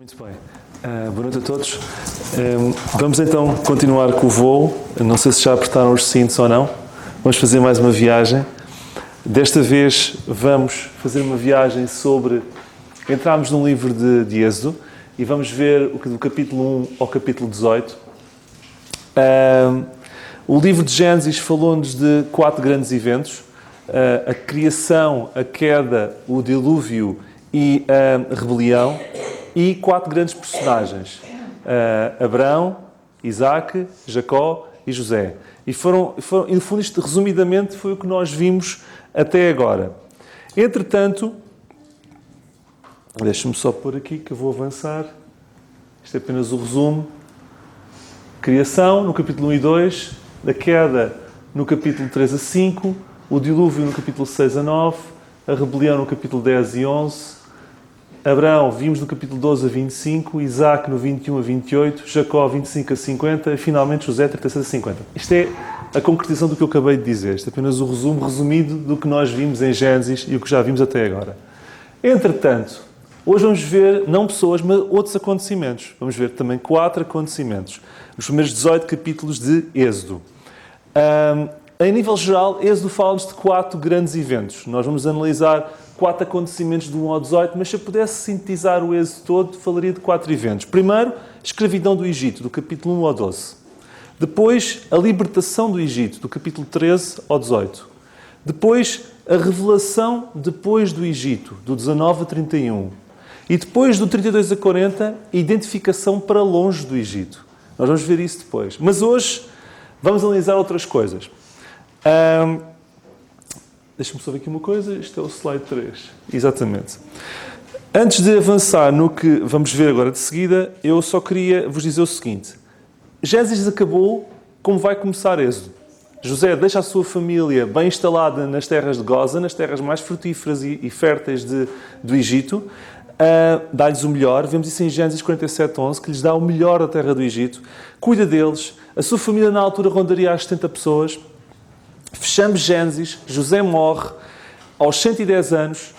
Muito bem. Boa noite a todos. Vamos então continuar com o voo. Não sei se já apertaram os cintos ou não. Vamos fazer mais uma viagem. Desta vez vamos fazer uma viagem sobre... Entramos num livro de Êxodo e vamos ver do capítulo 1 ao capítulo 18. O livro de Gênesis falou-nos de 4 grandes eventos. A criação, a queda, o dilúvio e a rebelião. E 4 grandes personagens. Abraão, Isaac, Jacó e José. E no fundo, isto resumidamente foi o que nós vimos até agora. Entretanto, deixa-me só pôr aqui que eu vou avançar. Isto é apenas o resumo. Criação, no capítulo 1 e 2. A queda, no capítulo 3 a 5. O dilúvio, no capítulo 6 a 9. A rebelião, no capítulo 10 e 11. Abraão, vimos no capítulo 12 a 25, Isaac no 21 a 28, Jacó 25 a 50 e finalmente José 36 a 50. Isto é a concretização do que eu acabei de dizer. Isto é apenas o resumo resumido do que nós vimos em Gênesis e o que já vimos até agora. Entretanto, hoje vamos ver não pessoas, mas outros acontecimentos. Vamos ver também 4 acontecimentos. Os primeiros 18 capítulos de Êxodo. Em nível geral, Êxodo fala-nos de 4 grandes eventos. Nós vamos analisar 4 acontecimentos do 1 ao 18, mas se eu pudesse sintetizar o Êxodo todo, falaria de 4 eventos. Primeiro, a escravidão do Egito, do capítulo 1 ao 12. Depois, a libertação do Egito, do capítulo 13 ao 18. Depois, a revelação depois do Egito, do 19 a 31. E depois, do 32 a 40, a identificação para longe do Egito. Nós vamos ver isso depois. Mas hoje, vamos analisar outras coisas. Deixa-me só ver aqui uma coisa. Isto é o slide 3. Exatamente. Antes de avançar no que vamos ver agora de seguida, eu só queria vos dizer o seguinte. Gênesis acabou como vai começar Êxodo. José deixa a sua família bem instalada nas terras de Goza, nas terras mais frutíferas e férteis do Egito. Dá-lhes o melhor. Vemos isso em Gênesis 47:11, que lhes dá o melhor da terra do Egito. Cuida deles. A sua família na altura rondaria as 70 pessoas. Fechamos Gênesis, José morre aos 110 anos,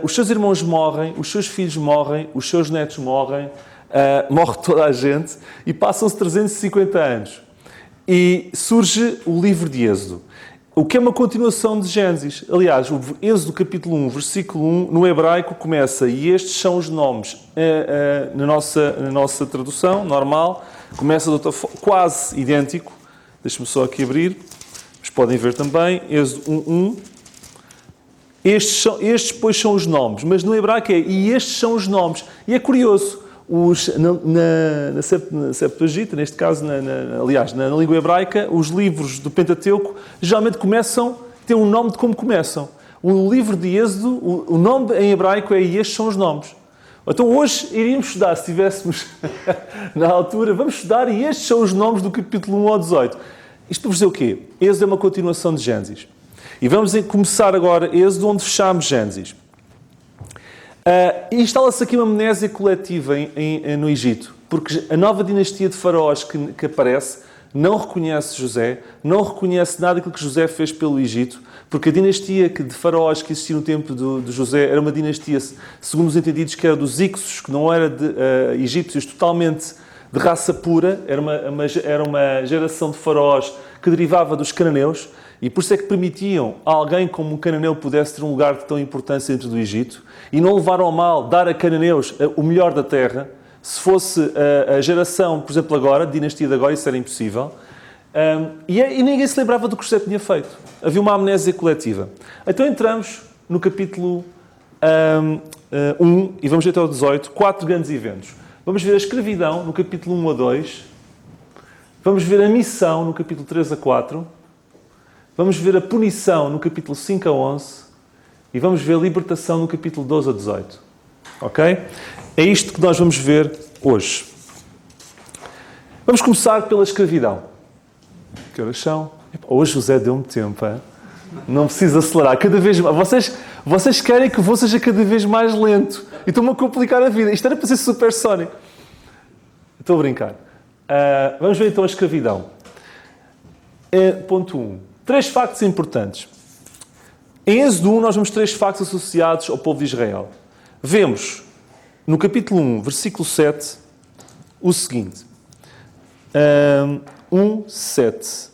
os seus irmãos morrem, os seus filhos morrem, os seus netos morrem, morre toda a gente e passam-se 350 anos. E surge o livro de Êxodo, o que é uma continuação de Gênesis. Aliás, o Êxodo capítulo 1, versículo 1, no hebraico começa, e estes são os nomes. Na nossa tradução normal, começa de outra forma, quase idêntico. Deixa-me só aqui abrir. Mas podem ver também, Êxodo 1.1. Estes depois são os nomes, mas no hebraico e estes são os nomes. E é curioso, na Septuaginta, neste caso, aliás, na língua hebraica, os livros do Pentateuco geralmente têm um nome de como começam. O livro de Êxodo, o nome em hebraico é e estes são os nomes. Então hoje iríamos estudar, se estivéssemos na altura, vamos estudar e estes são os nomes do capítulo 1 ao 18. Isto para vos dizer o quê? Êxodo é uma continuação de Gênesis. E vamos começar agora Êxodo, onde fechamos Gênesis. Instala-se aqui uma amnésia coletiva no Egito, porque a nova dinastia de faraós que aparece não reconhece José, não reconhece nada daquilo que José fez pelo Egito, porque a dinastia de faraós que existia no tempo de José era uma dinastia, segundo os entendidos, que era dos Ixos, que não era de egípcios totalmente de raça pura, era uma geração de faraós que derivava dos cananeus, e por isso é que permitiam a alguém como um cananeu pudesse ter um lugar de tão importância dentro do Egito, e não levaram ao mal dar a cananeus o melhor da terra. Se fosse a geração, por exemplo, agora, a dinastia de agora, isso era impossível. E ninguém se lembrava do que José tinha feito. Havia uma amnésia coletiva. Então entramos no capítulo 1, e vamos ver até ao 18, 4 grandes eventos. Vamos ver a escravidão no capítulo 1 a 2. Vamos ver a missão no capítulo 3 a 4. Vamos ver a punição no capítulo 5 a 11. E vamos ver a libertação no capítulo 12 a 18. Ok? É isto que nós vamos ver hoje. Vamos começar pela escravidão. Que horas são? Hoje José deu-me tempo, hein? Não preciso acelerar. Cada vez mais. Vocês querem que o voo seja cada vez mais lento. E estão-me a complicar a vida. Isto era para ser supersónico. Estou a brincar. Vamos ver então a escravidão. Ponto 1. 3 factos importantes. Em Êxodo 1 nós vemos 3 factos associados ao povo de Israel. Vemos no capítulo 1, versículo 7, o seguinte. 1:7.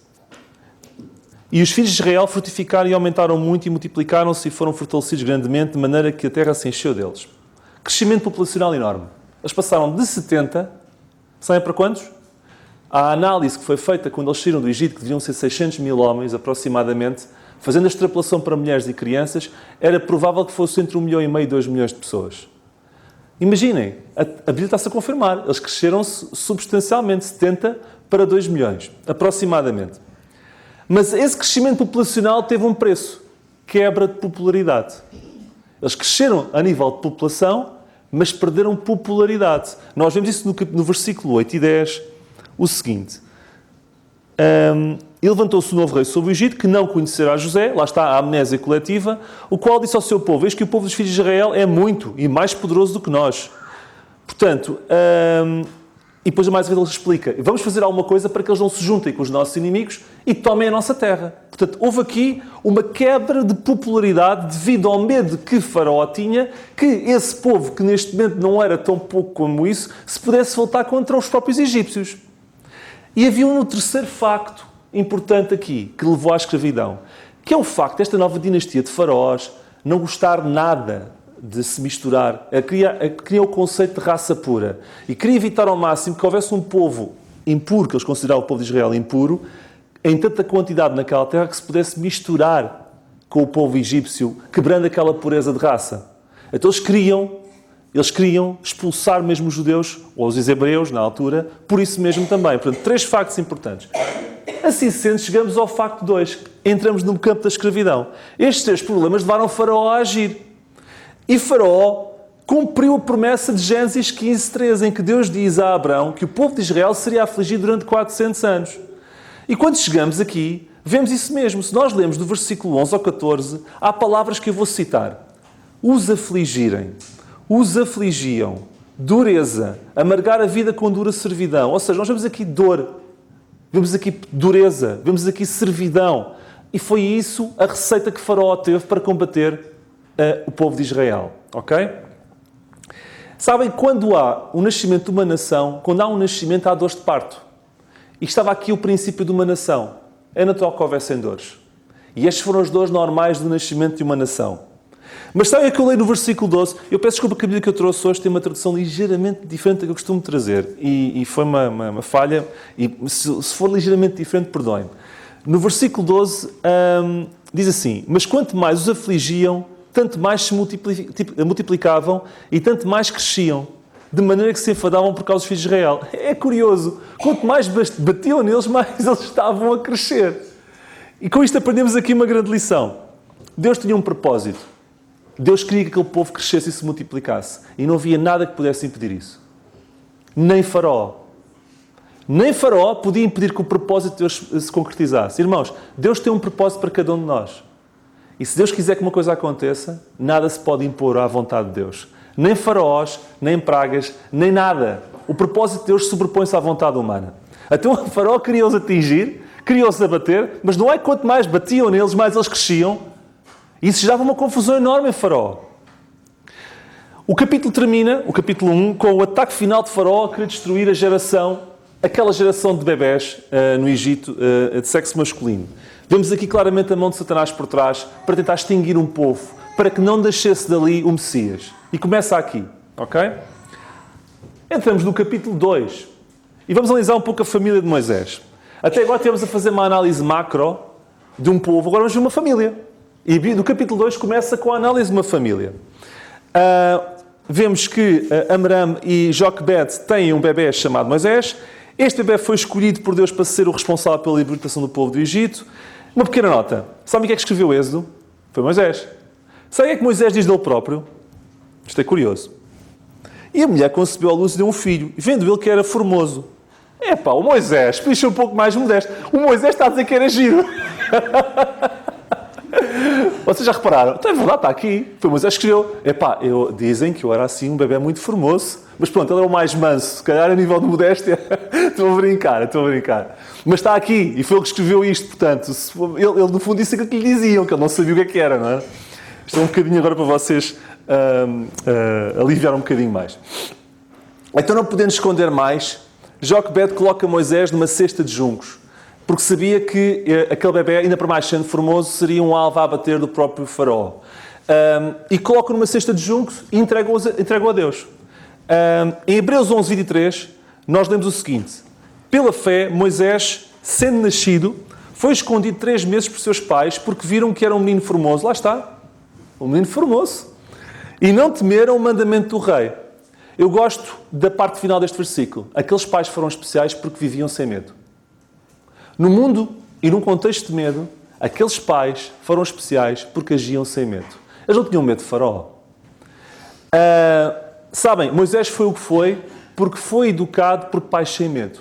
E os filhos de Israel frutificaram e aumentaram muito e multiplicaram-se e foram fortalecidos grandemente, de maneira que a terra se encheu deles. Crescimento populacional enorme. Eles passaram de 70, sabem para quantos? A análise que foi feita quando eles saíram do Egito, que deviam ser 600 mil homens aproximadamente, fazendo a extrapolação para mulheres e crianças, era provável que fosse entre 1,5 milhão e 2 milhões de pessoas. Imaginem, a Bíblia está-se a confirmar. Eles cresceram-se substancialmente, 70 para 2 milhões, aproximadamente. Mas esse crescimento populacional teve um preço. Quebra de popularidade. Eles cresceram a nível de população, mas perderam popularidade. Nós vemos isso no versículo 8 e 10, o seguinte. E levantou-se o novo rei sobre o Egito, que não conhecerá José, lá está a amnésia coletiva, o qual disse ao seu povo: eis que o povo dos filhos de Israel é muito e mais poderoso do que nós. Portanto, e depois mais uma vez ele explica: vamos fazer alguma coisa para que eles não se juntem com os nossos inimigos e tomem a nossa terra. Portanto, houve aqui uma quebra de popularidade devido ao medo que Faraó tinha que esse povo, que neste momento não era tão pouco como isso, se pudesse voltar contra os próprios egípcios. E havia um terceiro facto importante aqui, que levou à escravidão, que é o facto desta nova dinastia de faraós não gostar nada de se misturar, queria o conceito de raça pura e queria evitar ao máximo que houvesse um povo impuro, que eles consideravam o povo de Israel impuro, em tanta quantidade naquela terra que se pudesse misturar com o povo egípcio, quebrando aquela pureza de raça. Então eles queriam expulsar mesmo os judeus, ou os hebreus na altura, por isso mesmo também. Portanto, 3 factos importantes. Assim sendo, chegamos ao facto 2, entramos no campo da escravidão. Estes 3 problemas levaram Faraó a agir. E Faraó cumpriu a promessa de Gênesis 15:13, em que Deus diz a Abraão que o povo de Israel seria afligido durante 400 anos. E quando chegamos aqui, vemos isso mesmo. Se nós lemos do versículo 11 ao 14, há palavras que eu vou citar. Os afligiam, dureza, amargar a vida com dura servidão. Ou seja, nós vemos aqui dor, vemos aqui dureza, vemos aqui servidão. E foi isso a receita que Faraó teve para combater o povo de Israel. Ok? Sabem, quando há um nascimento de uma nação, quando há um nascimento, há dores de parto. E estava aqui o princípio de uma nação. É natural que houvessem dores. E estas foram as dores normais do nascimento de uma nação. Mas sabem o que eu leio no versículo 12? Eu peço desculpa que a Bíblia que eu trouxe hoje tem uma tradução ligeiramente diferente da que eu costumo trazer. E foi uma falha. E se for ligeiramente diferente, perdoem-me. No versículo 12 diz assim: mas quanto mais os afligiam, tanto mais se multiplicavam e tanto mais cresciam, de maneira que se enfadavam por causa dos filhos de Israel. É curioso. Quanto mais batiam neles, mais eles estavam a crescer. E com isto aprendemos aqui uma grande lição. Deus tinha um propósito. Deus queria que aquele povo crescesse e se multiplicasse. E não havia nada que pudesse impedir isso. Nem Faraó. Nem Faraó podia impedir que o propósito de Deus se concretizasse. Irmãos, Deus tem um propósito para cada um de nós. E se Deus quiser que uma coisa aconteça, nada se pode impor à vontade de Deus. Nem faraós, nem pragas, nem nada. O propósito de Deus sobrepõe-se à vontade humana. Então o Faraó queria-os atingir, queria-os abater, mas não é que quanto mais batiam neles, mais eles cresciam. E isso gerava uma confusão enorme em Faraó. O capítulo termina, o capítulo 1, com o ataque final de Faraó a querer destruir aquela geração de bebés no Egito de sexo masculino. Vemos aqui claramente a mão de Satanás por trás para tentar extinguir um povo, para que não nascesse dali o Messias. E começa aqui, ok? Entramos no capítulo 2 e vamos analisar um pouco a família de Moisés. Até agora estivemos a fazer uma análise macro de um povo, agora vamos ver uma família. E no capítulo 2 começa com a análise de uma família. Vemos que Amram e Joquebed têm um bebê chamado Moisés. Este bebê foi escolhido por Deus para ser o responsável pela libertação do povo do Egito. Uma pequena nota. Sabem o que é que escreveu Êxodo? Foi Moisés. Sabem o que é que Moisés diz dele próprio? Isto é curioso. E a mulher concebeu à luz e deu um filho, vendo ele que era formoso. O Moisés, picha um pouco mais modesto. O Moisés está a dizer que era giro. Vocês já repararam? Então é verdade, está aqui. Foi Moisés que escreveu. Dizem que eu era assim um bebê muito formoso. Mas pronto, ele era o mais manso. Se calhar a nível de modéstia. Estou a brincar. Mas está aqui. E foi ele que escreveu isto. Portanto, ele no fundo disse aquilo que lhe diziam, que ele não sabia o que era, não é? Isto é um bocadinho agora para vocês aliviar um bocadinho mais. Então, não podendo esconder mais, Joquebede coloca Moisés numa cesta de juncos, porque sabia que aquele bebê, ainda para mais sendo formoso, seria um alvo a abater do próprio faraó. E coloca numa cesta de juncos e entregou a Deus. Em Hebreus 11, 23, nós lemos o seguinte: pela fé, Moisés, sendo nascido, foi escondido 3 meses por seus pais, porque viram que era um menino formoso. Lá está, um menino formoso. E não temeram o mandamento do rei. Eu gosto da parte final deste versículo. Aqueles pais foram especiais porque viviam sem medo. No mundo e num contexto de medo, aqueles pais foram especiais porque agiam sem medo. Eles não tinham medo de faraó. Sabem, Moisés foi o que foi porque foi educado por pais sem medo.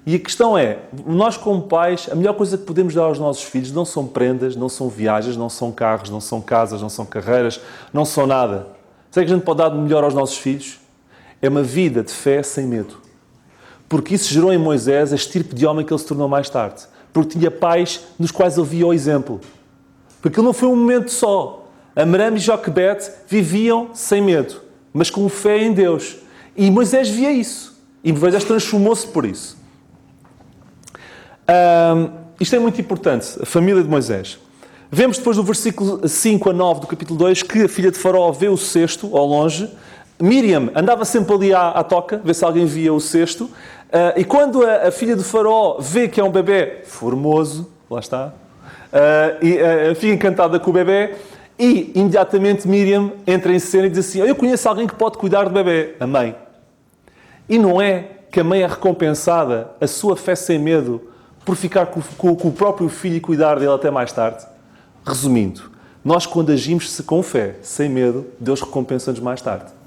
E a questão é, nós como pais, a melhor coisa que podemos dar aos nossos filhos não são prendas, não são viagens, não são carros, não são casas, não são carreiras, não são nada. Sabe que a gente pode dar de melhor aos nossos filhos? É uma vida de fé sem medo. Porque isso gerou em Moisés a estirpe de homem que ele se tornou mais tarde. Porque tinha pais nos quais ele via o exemplo. Porque aquilo não foi um momento só. Amram e Joquebede viviam sem medo, mas com fé em Deus. E Moisés via isso. E Moisés transformou-se por isso. Isto é muito importante, a família de Moisés. Vemos depois do versículo 5 a 9 do capítulo 2 que a filha de Faraó vê o cesto ao longe. Miriam andava sempre ali à toca, ver se alguém via o cesto. E quando a filha de Faraó vê que é um bebê formoso, lá está, fica encantada com o bebê e imediatamente Miriam entra em cena e diz assim: eu conheço alguém que pode cuidar do bebê, a mãe. E não é que a mãe é recompensada, a sua fé sem medo, por ficar com o próprio filho e cuidar dele até mais tarde? Resumindo, nós quando agimos com fé, sem medo, Deus recompensa-nos mais tarde.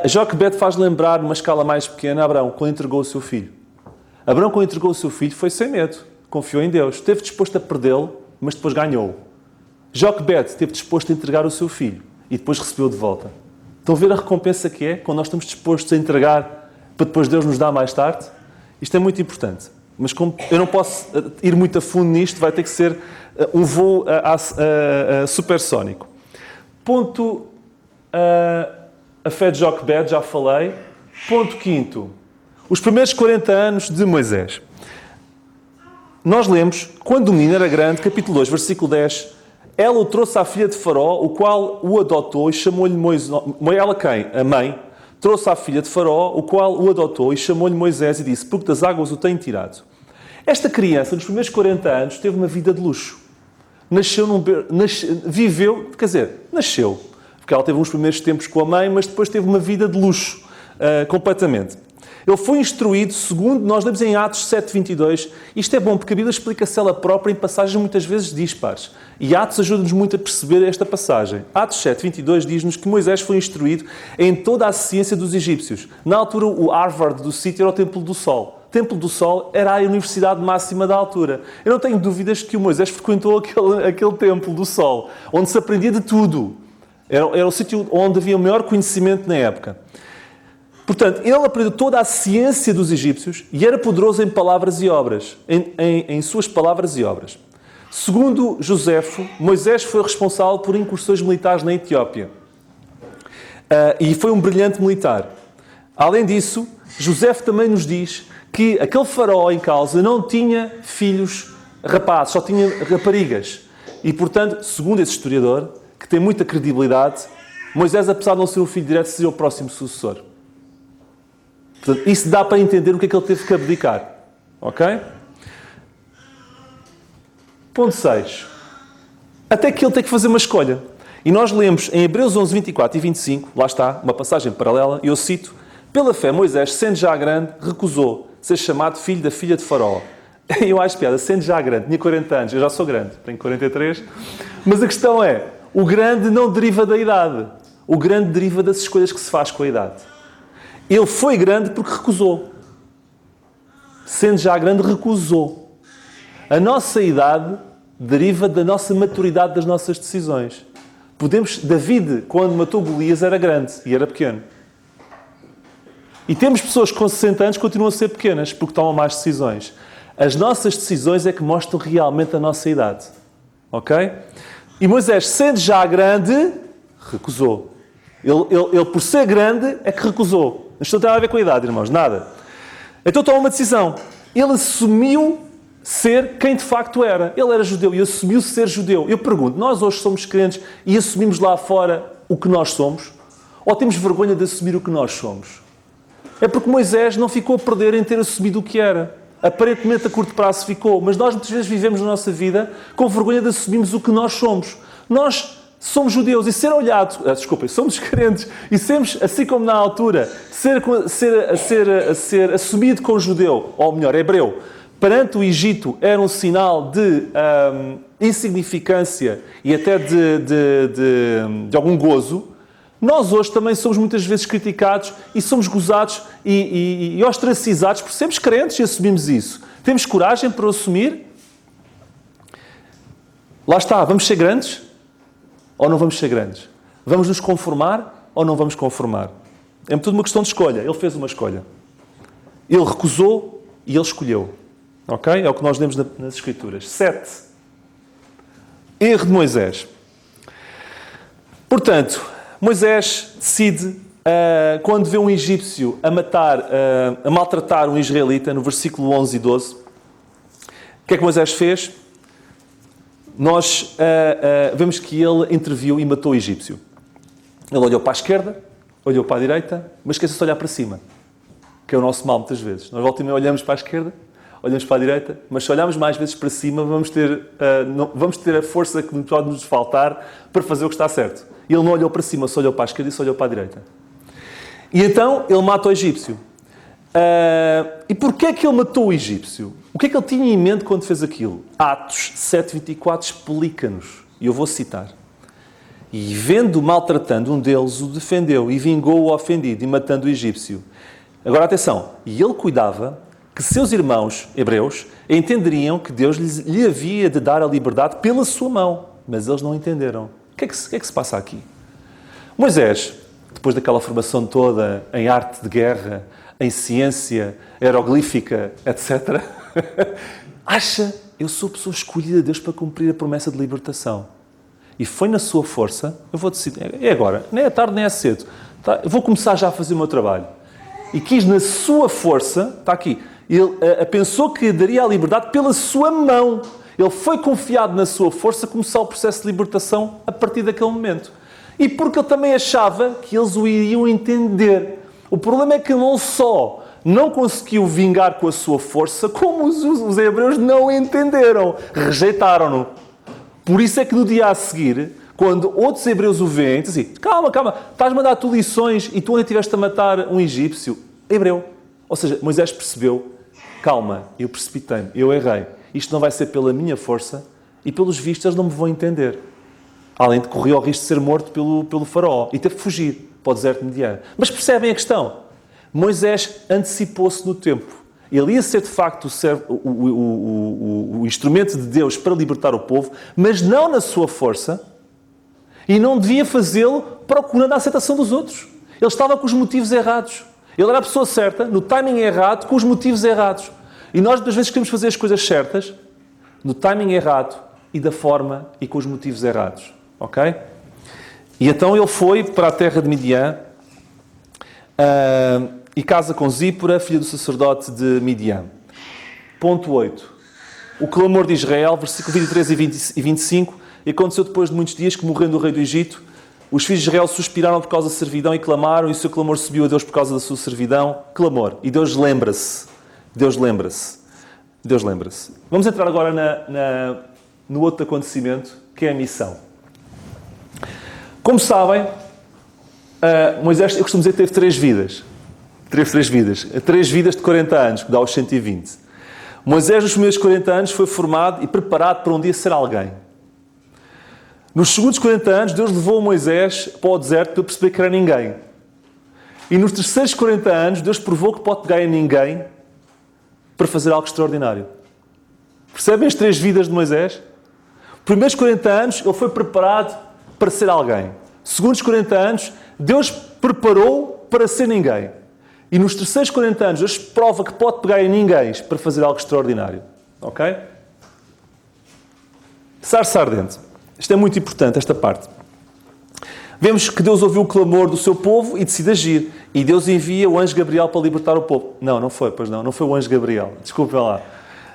Joquebede faz lembrar, numa escala mais pequena, Abraão, quando entregou o seu filho. Abraão, quando entregou o seu filho, foi sem medo. Confiou em Deus. Esteve disposto a perdê-lo, mas depois ganhou. Joquebede esteve disposto a entregar o seu filho e depois recebeu de volta. Estão a ver a recompensa que é quando nós estamos dispostos a entregar para depois Deus nos dar mais tarde? Isto é muito importante. Mas como eu não posso ir muito a fundo nisto, vai ter que ser um voo supersónico. Ponto... a fé de Joquebede, já falei. Ponto 5. Os primeiros 40 anos de Moisés. Nós lemos, quando o menino era grande, capítulo 2, versículo 10, ela o trouxe à filha de Faraó, o qual o adotou e chamou-lhe Moisés. Ela quem? A mãe. Trouxe à filha de Faraó, o qual o adotou e chamou-lhe Moisés e disse: porque das águas o tenho tirado. Esta criança, nos primeiros 40 anos, teve uma vida de luxo. Nasceu, porque ela teve uns primeiros tempos com a mãe, mas depois teve uma vida de luxo, completamente. Ele foi instruído, segundo nós lemos em Atos 7:22. Isto é bom, porque a Bíblia explica-se ela própria em passagens muitas vezes dispares. E Atos ajuda-nos muito a perceber esta passagem. Atos 7:22 diz-nos que Moisés foi instruído em toda a ciência dos egípcios. Na altura, o Harvard do sítio era o Templo do Sol. O Templo do Sol era a universidade máxima da altura. Eu não tenho dúvidas que o Moisés frequentou aquele Templo do Sol, onde se aprendia de tudo. Era o sítio onde havia o maior conhecimento na época. Portanto, ele aprendeu toda a ciência dos egípcios e era poderoso em palavras e obras, em suas palavras e obras. Segundo Joséfo, Moisés foi responsável por incursões militares na Etiópia. E foi um brilhante militar. Além disso, Joséfo também nos diz que aquele faraó em causa não tinha filhos rapazes, só tinha raparigas. E, portanto, segundo esse historiador, que tem muita credibilidade, Moisés, apesar de não ser o filho direto, seria o próximo sucessor. Portanto, isso dá para entender o que é que ele teve que abdicar. Ok? Ponto 6. Até que ele tem que fazer uma escolha. E nós lemos em Hebreus 11, 24 e 25, lá está, uma passagem paralela, e eu cito: pela fé, Moisés, sendo já grande, recusou ser chamado filho da filha de Faraó. Eu acho piada, sendo já grande, tinha 40 anos, eu já sou grande, tenho 43, mas a questão é, o grande não deriva da idade. O grande deriva das escolhas que se faz com a idade. Ele foi grande porque recusou. Sendo já grande, recusou. A nossa idade deriva da nossa maturidade das nossas decisões. David, quando matou Golias, era grande e era pequeno. E temos pessoas com 60 anos que continuam a ser pequenas porque tomam mais decisões. As nossas decisões é que mostram realmente a nossa idade. Ok? E Moisés, sendo já grande, Recusou. Ele, por ser grande, é que recusou. Isto não tem nada a ver com a idade, irmãos, nada. Então toma uma decisão. Ele assumiu ser quem de facto era. Ele era judeu e assumiu ser judeu. Eu pergunto, nós hoje somos crentes e assumimos lá fora o que nós somos? Ou temos vergonha de assumir o que nós somos? É porque Moisés não ficou a perder em ter assumido o que era. Aparentemente a curto prazo ficou, mas nós muitas vezes vivemos na nossa vida com vergonha de assumirmos o que nós somos. Nós somos judeus e ser olhados, somos crentes e sermos, assim como na altura, ser assumido como judeu, ou melhor, hebreu, perante o Egito era um sinal de insignificância e até de algum gozo. Nós hoje também somos muitas vezes criticados e somos gozados e ostracizados por sermos crentes e assumimos isso. Temos coragem para o assumir? Lá está, vamos ser grandes ou não vamos ser grandes? Vamos nos conformar ou não vamos conformar? É tudo uma questão de escolha. Ele fez uma escolha. Ele recusou e ele escolheu. Ok? É o que nós lemos nas Escrituras. 7. Erro de Moisés. Portanto, Moisés decide, quando vê um egípcio a maltratar um israelita, no versículo 11 e 12, o que é que Moisés fez? Nós vemos que ele interviu e matou o egípcio. Ele olhou para a esquerda, olhou para a direita, mas esqueceu-se de olhar para cima, que é o nosso mal muitas vezes. Nós volta e meia olhamos para a esquerda, olhamos para a direita, mas se olharmos mais vezes para cima, vamos ter a força que pode nos faltar para fazer o que está certo. Ele não olhou para cima, só olhou para a esquerda e só olhou para a direita. E então ele mata o egípcio. E porquê é que ele matou o egípcio? O que é que ele tinha em mente quando fez aquilo? Atos 7:24 explica-nos. E eu vou citar. E vendo maltratando um deles, o defendeu e vingou o ofendido, e matando o egípcio. Agora atenção. E ele cuidava que seus irmãos hebreus entenderiam que Deus lhe havia de dar a liberdade pela sua mão. Mas eles não entenderam. O que é que se passa aqui? Moisés, depois daquela formação toda em arte de guerra, em ciência hieroglífica, etc., acha, eu sou a pessoa escolhida de Deus para cumprir a promessa de libertação. E foi na sua força, eu vou decidir, é agora, nem é tarde nem é cedo, tá? Eu vou começar já a fazer o meu trabalho. E quis na sua força, está aqui, ele pensou que daria a liberdade pela sua mão. Ele foi confiado na sua força a começar o processo de libertação a partir daquele momento. E porque ele também achava que eles o iriam entender. O problema é que não só não conseguiu vingar com a sua força, como os hebreus não entenderam. Rejeitaram-no. Por isso é que no dia a seguir, quando outros hebreus o veem, dizem assim, calma, estás-me a dar tu lições e tu onde estiveste a matar um egípcio? Hebreu. Ou seja, Moisés percebeu, calma, eu precipitei-me, eu errei. Isto não vai ser pela minha força e pelos vistos eles não me vão entender. Além de correr o risco de ser morto pelo faraó e ter que fugir para o deserto de Midian. Mas percebem a questão? Moisés antecipou-se no tempo. Ele ia ser de facto o instrumento de Deus para libertar o povo, mas não na sua força e não devia fazê-lo procurando a aceitação dos outros. Ele estava com os motivos errados. Ele era a pessoa certa, no timing errado, com os motivos errados. E nós, muitas vezes, queremos fazer as coisas certas, no timing errado e da forma e com os motivos errados. Ok? E então ele foi para a terra de Midian e casa com Zípora, filha do sacerdote de Midian. Ponto 8. O clamor de Israel, versículo 23 e 25. E aconteceu depois de muitos dias que, morrendo o rei do Egito, os filhos de Israel suspiraram por causa da servidão e clamaram, e o seu clamor subiu a Deus por causa da sua servidão. Clamor. E Deus lembra-se. Deus lembra-se. Deus lembra-se. Vamos entrar agora no outro acontecimento, que é a missão. Como sabem, Moisés, eu costumo dizer que teve 3 vidas. Teve 3 vidas. 3 vidas de 40 anos, que dá os 120. Moisés, nos primeiros 40 anos, foi formado e preparado para um dia ser alguém. Nos segundos 40 anos, Deus levou Moisés para o deserto para perceber que era ninguém. E nos terceiros 40 anos, Deus provou que pode pegar em ninguém para fazer algo extraordinário. Percebem as 3 vidas de Moisés? Primeiros 40 anos, ele foi preparado para ser alguém. Segundos 40 anos, Deus preparou para ser ninguém. E nos terceiros 40 anos, Deus prova que pode pegar em ninguém para fazer algo extraordinário. Ok? Sarça ardente. Isto é muito importante, esta parte. Vemos que Deus ouviu o clamor do seu povo e decide agir. E Deus envia o anjo Gabriel para libertar o povo. Não foi, pois não foi o anjo Gabriel. Desculpem lá.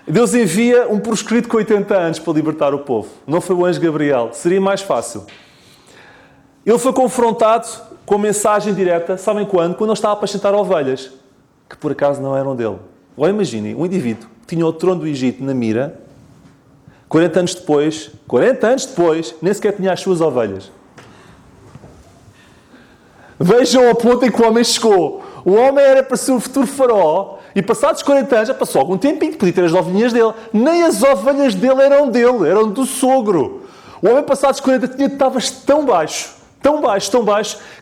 Deus envia um proscrito com 80 anos para libertar o povo. Não foi o anjo Gabriel. Seria mais fácil. Ele foi confrontado com a mensagem direta, sabem quando? Quando ele estava a apacentar ovelhas, que por acaso não eram dele. Agora imaginem, um indivíduo que tinha o trono do Egito na mira, 40 anos depois, nem sequer tinha as suas ovelhas. Vejam ao ponto em que o homem chegou. O homem era para ser o futuro faraó e passados 40 anos, já passou algum tempinho, podia ter as ovelhinhas dele. Nem as ovelhas dele, eram do sogro. O homem passados 40 estava tão baixo,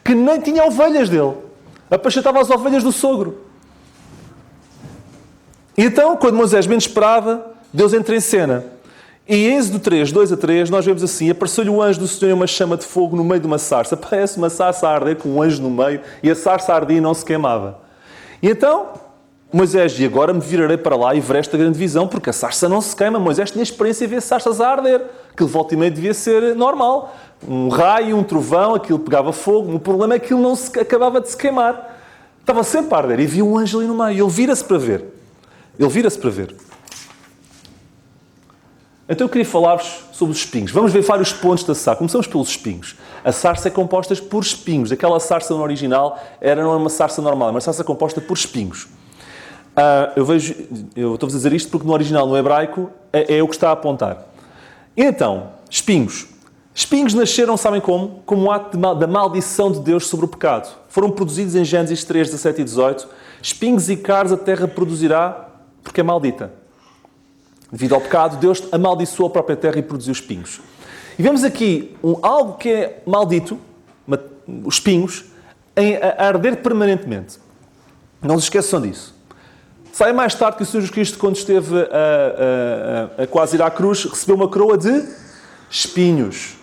que nem tinha ovelhas dele. Apacentava as ovelhas do sogro. Então, quando Moisés menos esperava, Deus entra em cena. E em Êxodo 3, 2-3, nós vemos assim, apareceu-lhe o anjo do Senhor em uma chama de fogo no meio de uma sarça. Parece uma sarça a arder com um anjo no meio, e a sarça ardia e não se queimava. E então, Moisés diz, agora me virarei para lá e verei esta grande visão, porque a sarça não se queima. Moisés tinha experiência de ver sarças a arder. Aquilo volta e meia devia ser normal. Um raio, um trovão, aquilo pegava fogo. O problema é que aquilo não se acabava de se queimar. Estava sempre a arder. E viu um anjo ali no meio. Ele vira-se para ver. Então eu queria falar-vos sobre os espinhos. Vamos ver vários pontos da sarça. Começamos pelos espinhos. A sarça é composta por espinhos. Aquela sarça no original não era uma sarça normal, é uma sarça composta por espinhos. Eu estou-vos a dizer isto porque no original, no hebraico, é o que está a apontar. Então, espinhos. Espinhos nasceram, sabem como? Como um ato da maldição de Deus sobre o pecado. Foram produzidos em Gênesis 3, 17 e 18. Espinhos e carnes a terra produzirá porque é maldita. Devido ao pecado, Deus amaldiçoou a própria terra e produziu espinhos. E vemos aqui algo que é maldito, os espinhos, a arder permanentemente. Não se esqueçam disso. Sai mais tarde que o Senhor Jesus Cristo, quando esteve a quase ir à cruz, recebeu uma coroa de espinhos.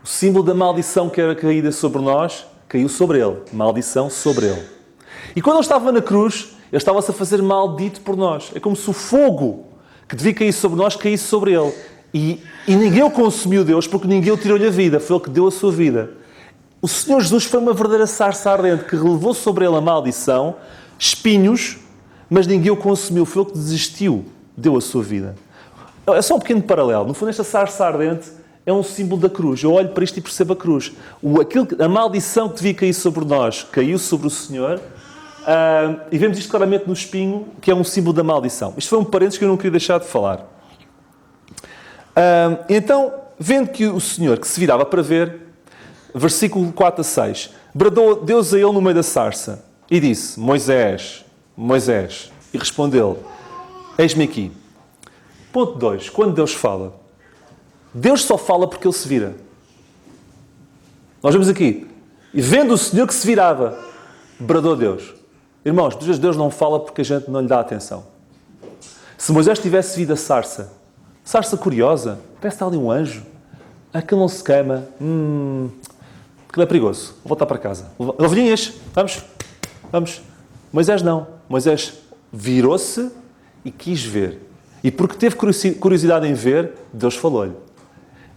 O símbolo da maldição que era caída sobre nós, caiu sobre ele. Maldição sobre ele. E quando ele estava na cruz, ele estava-se a fazer maldito por nós. É como se o fogo que devia cair sobre nós, caísse sobre ele. E ninguém o consumiu, Deus, porque ninguém o tirou-lhe a vida. Foi ele que deu a sua vida. O Senhor Jesus foi uma verdadeira sarça ardente que relevou sobre ele a maldição, espinhos, mas ninguém o consumiu. Foi ele que desistiu, deu a sua vida. É só um pequeno paralelo. No fundo, esta sarça ardente é um símbolo da cruz. Eu olho para isto e percebo a cruz. A maldição que devia cair sobre nós, caiu sobre o Senhor. E vemos isto claramente no espinho, que é um símbolo da maldição. Isto foi um parênteses que eu não queria deixar de falar. Então, vendo que o Senhor, que se virava para ver, versículo 4-6, bradou Deus a ele no meio da sarça e disse, Moisés, Moisés, e respondeu, eis-me aqui. Ponto 2, quando Deus fala, Deus só fala porque ele se vira. Nós vemos aqui, e vendo o Senhor que se virava, bradou Deus. Irmãos, muitas vezes Deus não fala porque a gente não lhe dá atenção. Se Moisés tivesse vindo a sarça curiosa, parece que está ali um anjo, aquilo não se queima, aquilo é perigoso, vou voltar para casa. Ovelhinhas, vamos. Moisés não. Moisés virou-se e quis ver. E porque teve curiosidade em ver, Deus falou-lhe.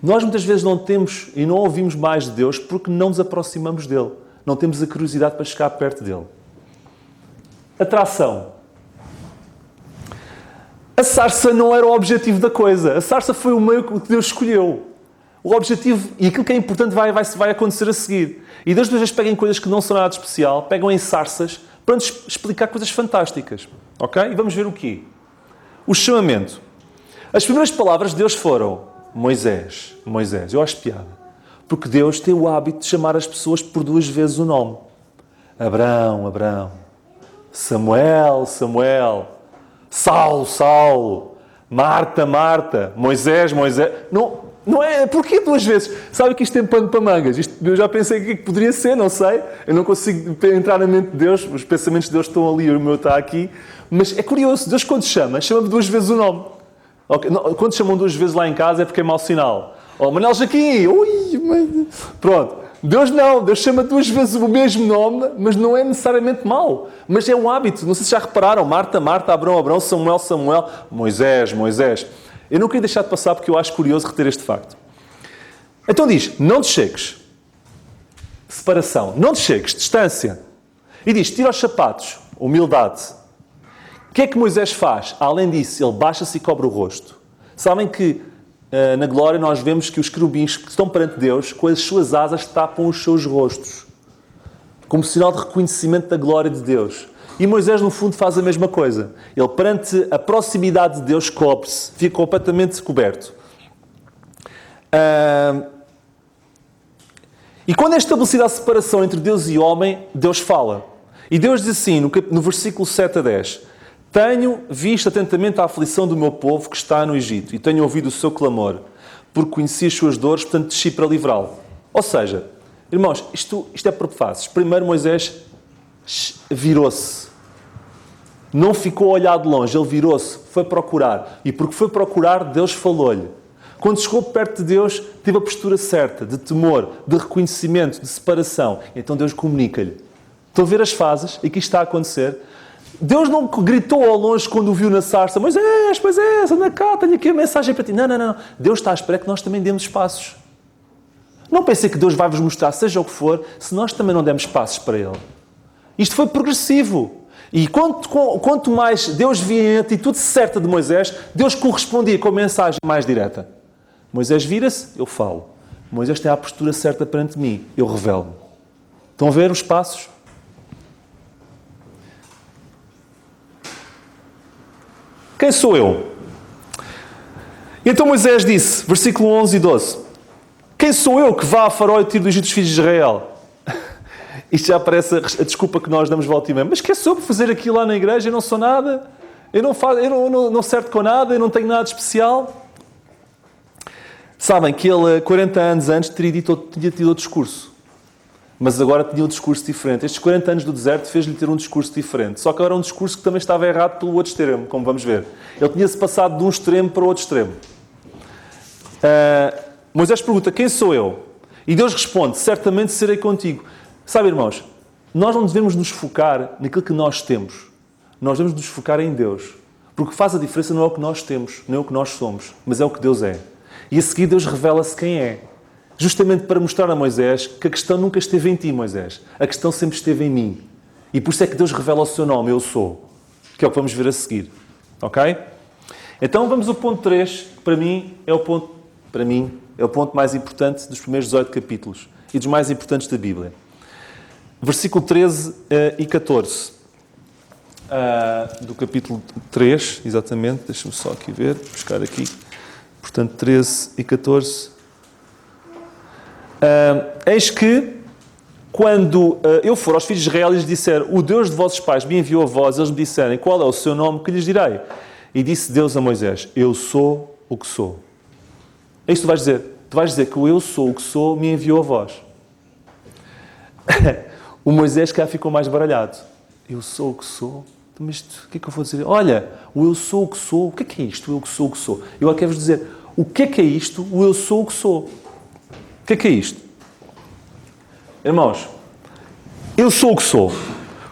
Nós muitas vezes não temos e não ouvimos mais de Deus porque não nos aproximamos dele. Não temos a curiosidade para chegar perto dele. Atração. A sarça não era o objetivo da coisa. A sarça foi o meio que Deus escolheu. O objetivo, e aquilo que é importante vai acontecer a seguir. E Deus, às vezes, pega em coisas que não são nada de especial, pegam em sarças para nos explicar coisas fantásticas. Ok? E vamos ver o quê? O chamamento. As primeiras palavras de Deus foram Moisés, Moisés. Eu acho piada. Porque Deus tem o hábito de chamar as pessoas por 2 vezes o nome. Abraão, Abraão. Samuel, Samuel. Saulo, Saulo. Marta, Marta. Moisés, Moisés. Não é? Porquê 2 vezes? Sabe que isto tem pano para mangas. Eu já pensei o que poderia ser, não sei. Eu não consigo entrar na mente de Deus. Os pensamentos de Deus estão ali, o meu está aqui. Mas é curioso. Deus quando chama 2 vezes o nome. Okay. Quando chamam 2 vezes lá em casa é porque é mau sinal. Oh, Manel Jaquim! Ui, pronto. Deus não. Deus chama 2 vezes o mesmo nome, mas não é necessariamente mau. Mas é um hábito. Não sei se já repararam. Marta, Marta, Abraão, Abraão, Samuel, Samuel, Moisés, Moisés. Eu não queria deixar de passar porque eu acho curioso reter este facto. Então diz, não te chegues. separação. Não te chegues, distância. E diz, tira os sapatos, humildade. O que é que Moisés faz? Além disso, ele baixa-se e cobre o rosto. Sabem que na glória nós vemos que os querubins que estão perante Deus, com as suas asas tapam os seus rostos, como sinal de reconhecimento da glória de Deus. E Moisés, no fundo, faz a mesma coisa. Ele, perante a proximidade de Deus, cobre-se, fica completamente coberto. E quando é estabelecida a separação entre Deus e homem, Deus fala. E Deus diz assim, no versículo 7 a 10, tenho visto atentamente a aflição do meu povo que está no Egito e tenho ouvido o seu clamor, porque conheci as suas dores, portanto desci para livrá-lo. Ou seja, irmãos, isto é por fases. Primeiro Moisés virou-se. Não ficou a olhar de longe, ele virou-se, foi procurar. E porque foi procurar, Deus falou-lhe. Quando chegou perto de Deus, teve a postura certa, de temor, de reconhecimento, de separação. Então Deus comunica-lhe. Estão a ver as fases e que isto está a acontecer? Deus não gritou ao longe quando o viu na sarça, Moisés, anda cá, tenho aqui a mensagem para ti. Não. Deus está à espera que nós também demos passos. Não pensei que Deus vai vos mostrar, seja o que for, se nós também não demos passos para Ele. Isto foi progressivo. E quanto mais Deus via a atitude certa de Moisés, Deus correspondia com a mensagem mais direta. Moisés vira-se, eu falo. Moisés tem a postura certa perante mim, eu revelo-me. Estão a ver os passos? Quem sou eu? Então Moisés disse, versículo 11 e 12, quem sou eu que vá a Faraó e tire do Egito os filhos de Israel? Isto já parece a desculpa que nós damos volta e meia. Mas quem sou para fazer aquilo lá na igreja? Eu não sou nada. Eu não servo com nada. Eu não tenho nada de especial. Sabem que ele, 40 anos antes, tinha tido o discurso. Mas agora tinha um discurso diferente. Estes 40 anos do deserto fez-lhe ter um discurso diferente. Só que agora era um discurso que também estava errado pelo outro extremo, como vamos ver. Ele tinha-se passado de um extremo para o outro extremo. Moisés pergunta, quem sou eu? E Deus responde, certamente serei contigo. Sabe, irmãos, nós não devemos nos focar naquilo que nós temos. Nós devemos nos focar em Deus. Porque o que faz a diferença não é o que nós temos, não é o que nós somos, mas é o que Deus é. E a seguir Deus revela-se quem é. Justamente para mostrar a Moisés que a questão nunca esteve em ti, Moisés. A questão sempre esteve em mim. E por isso é que Deus revela o seu nome, eu sou. Que é o que vamos ver a seguir. Ok? Então vamos ao ponto 3, que para mim é o ponto mais importante dos primeiros 18 capítulos e dos mais importantes da Bíblia. Versículo 13 e 14. Do capítulo 3, exatamente. Deixa-me só aqui ver, buscar aqui. Portanto, 13 e 14. Eis que, quando eu for aos filhos de Israel e lhes disser, o Deus de vossos pais me enviou a vós, eles me disserem, qual é o seu nome, que lhes direi? E disse Deus a Moisés, eu sou o que sou. É isso que tu vais dizer. Tu vais dizer que o eu sou o que sou me enviou a vós. O Moisés cá ficou mais baralhado. Eu sou o que sou? Mas o que é que eu vou dizer? Olha, o eu sou o que sou. O que é isto, o eu que sou o que sou? Eu quero-vos dizer, o que é isto, o eu sou o que sou? O que é isto? Irmãos, eu sou o que sou.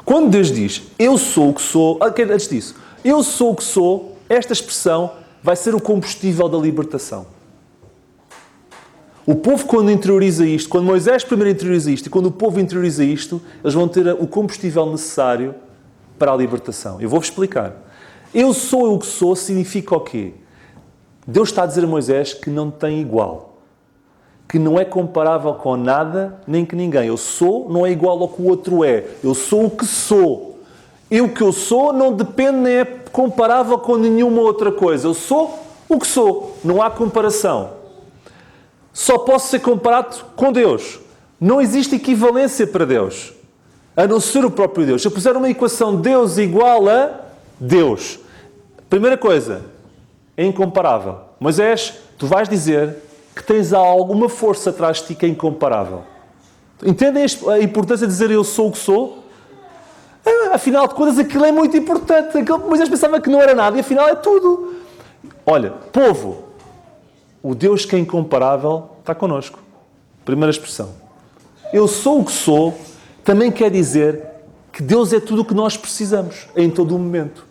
Quando Deus diz, eu sou o que sou, antes disso, eu sou o que sou, esta expressão vai ser o combustível da libertação. O povo, quando interioriza isto, quando Moisés primeiro interioriza isto, e quando o povo interioriza isto, eles vão ter o combustível necessário para a libertação. Eu vou-vos explicar. Eu sou o que sou significa o quê? Deus está a dizer a Moisés que não tem igual. Que não é comparável com nada, nem com ninguém. Eu sou não é igual ao que o outro é. Eu sou o que sou. E o que eu sou não depende nem é comparável com nenhuma outra coisa. Eu sou o que sou. Não há comparação. Só posso ser comparado com Deus. Não existe equivalência para Deus. A não ser o próprio Deus. Se eu puser uma equação Deus igual a Deus. Primeira coisa, é incomparável. Moisés, tu vais dizer que tens alguma força atrás de ti que é incomparável. Entendem a importância de dizer eu sou o que sou? Afinal de contas, aquilo é muito importante. Moisés pensava que não era nada e afinal é tudo. Olha, povo, o Deus que é incomparável está connosco. Primeira expressão. Eu sou o que sou também quer dizer que Deus é tudo o que nós precisamos em todo o momento.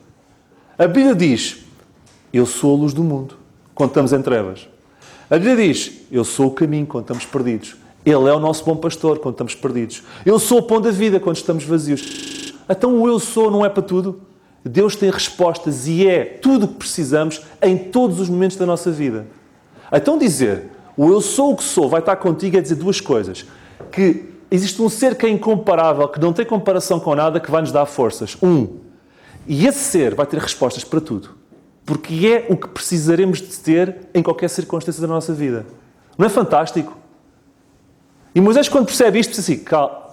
A Bíblia diz, eu sou a luz do mundo, quando estamos em trevas. A Bíblia diz, eu sou o caminho, quando estamos perdidos. Ele é o nosso bom pastor quando estamos perdidos. Eu sou o pão da vida quando estamos vazios. Então o eu sou não é para tudo? Deus tem respostas e é tudo o que precisamos em todos os momentos da nossa vida. Então dizer, o eu sou o que sou, vai estar contigo é dizer duas coisas. Que existe um ser que é incomparável, que não tem comparação com nada, que vai nos dar forças. E esse ser vai ter respostas para tudo. Porque é o que precisaremos de ter em qualquer circunstância da nossa vida. Não é fantástico? E Moisés, quando percebe isto, diz assim,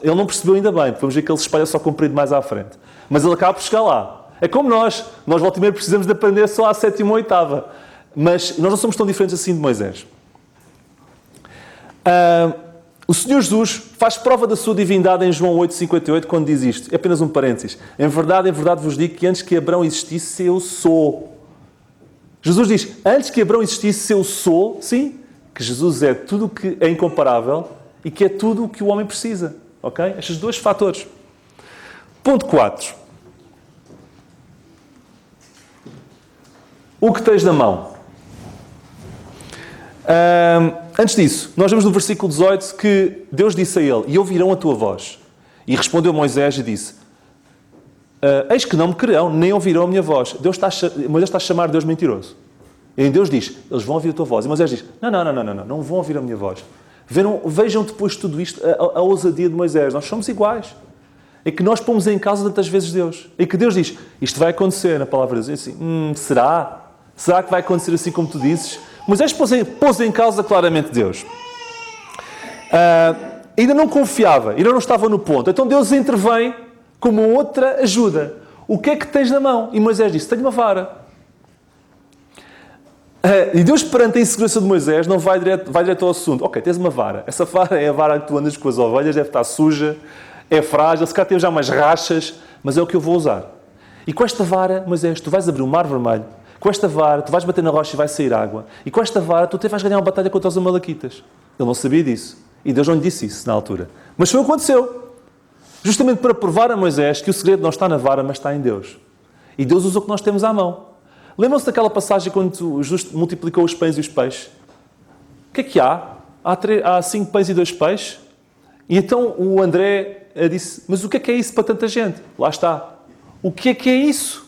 ele não percebeu ainda bem, vamos ver que ele se espalha só comprido mais à frente. Mas ele acaba por chegar lá. É como nós volta e meia precisamos de aprender só à 7ª ou 8ª. Mas nós não somos tão diferentes assim de Moisés. O Senhor Jesus faz prova da sua divindade em João 8,58, quando diz isto. É apenas um parênteses. Em verdade vos digo que antes que Abraão existisse, eu sou. Jesus diz, antes que Abraão existisse, eu sou. Sim, que Jesus é tudo o que é incomparável e que é tudo o que o homem precisa. Ok? Estes dois fatores. Ponto 4. O que tens na mão? Antes disso, nós vemos no versículo 18 que Deus disse a ele, e ouvirão a tua voz. E respondeu Moisés e disse, eis que não me crerão, nem ouvirão a minha voz. Moisés está a chamar Deus mentiroso. E Deus diz, eles vão ouvir a tua voz. E Moisés diz, não vão ouvir a minha voz. Vejam depois de tudo isto, a ousadia de Moisés. Nós somos iguais. É que nós pomos em causa tantas vezes Deus. É que Deus diz, isto vai acontecer, na palavra de Deus. E assim, será? Será que vai acontecer assim como tu dizes? Moisés pôs em causa claramente Deus. Ainda não confiava, ainda não estava no ponto. Então Deus intervém como outra ajuda. O que é que tens na mão? E Moisés disse, tenho uma vara. E Deus, perante a insegurança de Moisés, não vai direto ao assunto. Ok, tens uma vara. Essa vara é a vara que tu andas com as ovelhas, deve estar suja, é frágil, se calhar teve já umas rachas, mas é o que eu vou usar. E com esta vara, Moisés, tu vais abrir o mar vermelho. Com esta vara, tu vais bater na rocha e vai sair água. E com esta vara, tu até vais ganhar uma batalha contra os amalequitas. Ele não sabia disso. E Deus não lhe disse isso na altura. Mas foi o que aconteceu. Justamente para provar a Moisés que o segredo não está na vara, mas está em Deus. E Deus usa o que nós temos à mão. Lembram-se daquela passagem quando Jesus multiplicou os pães e os peixes? O que é que há? Há 5 pães e 2 peixes. E então o André disse, mas o que é isso para tanta gente? Lá está. O que é isso?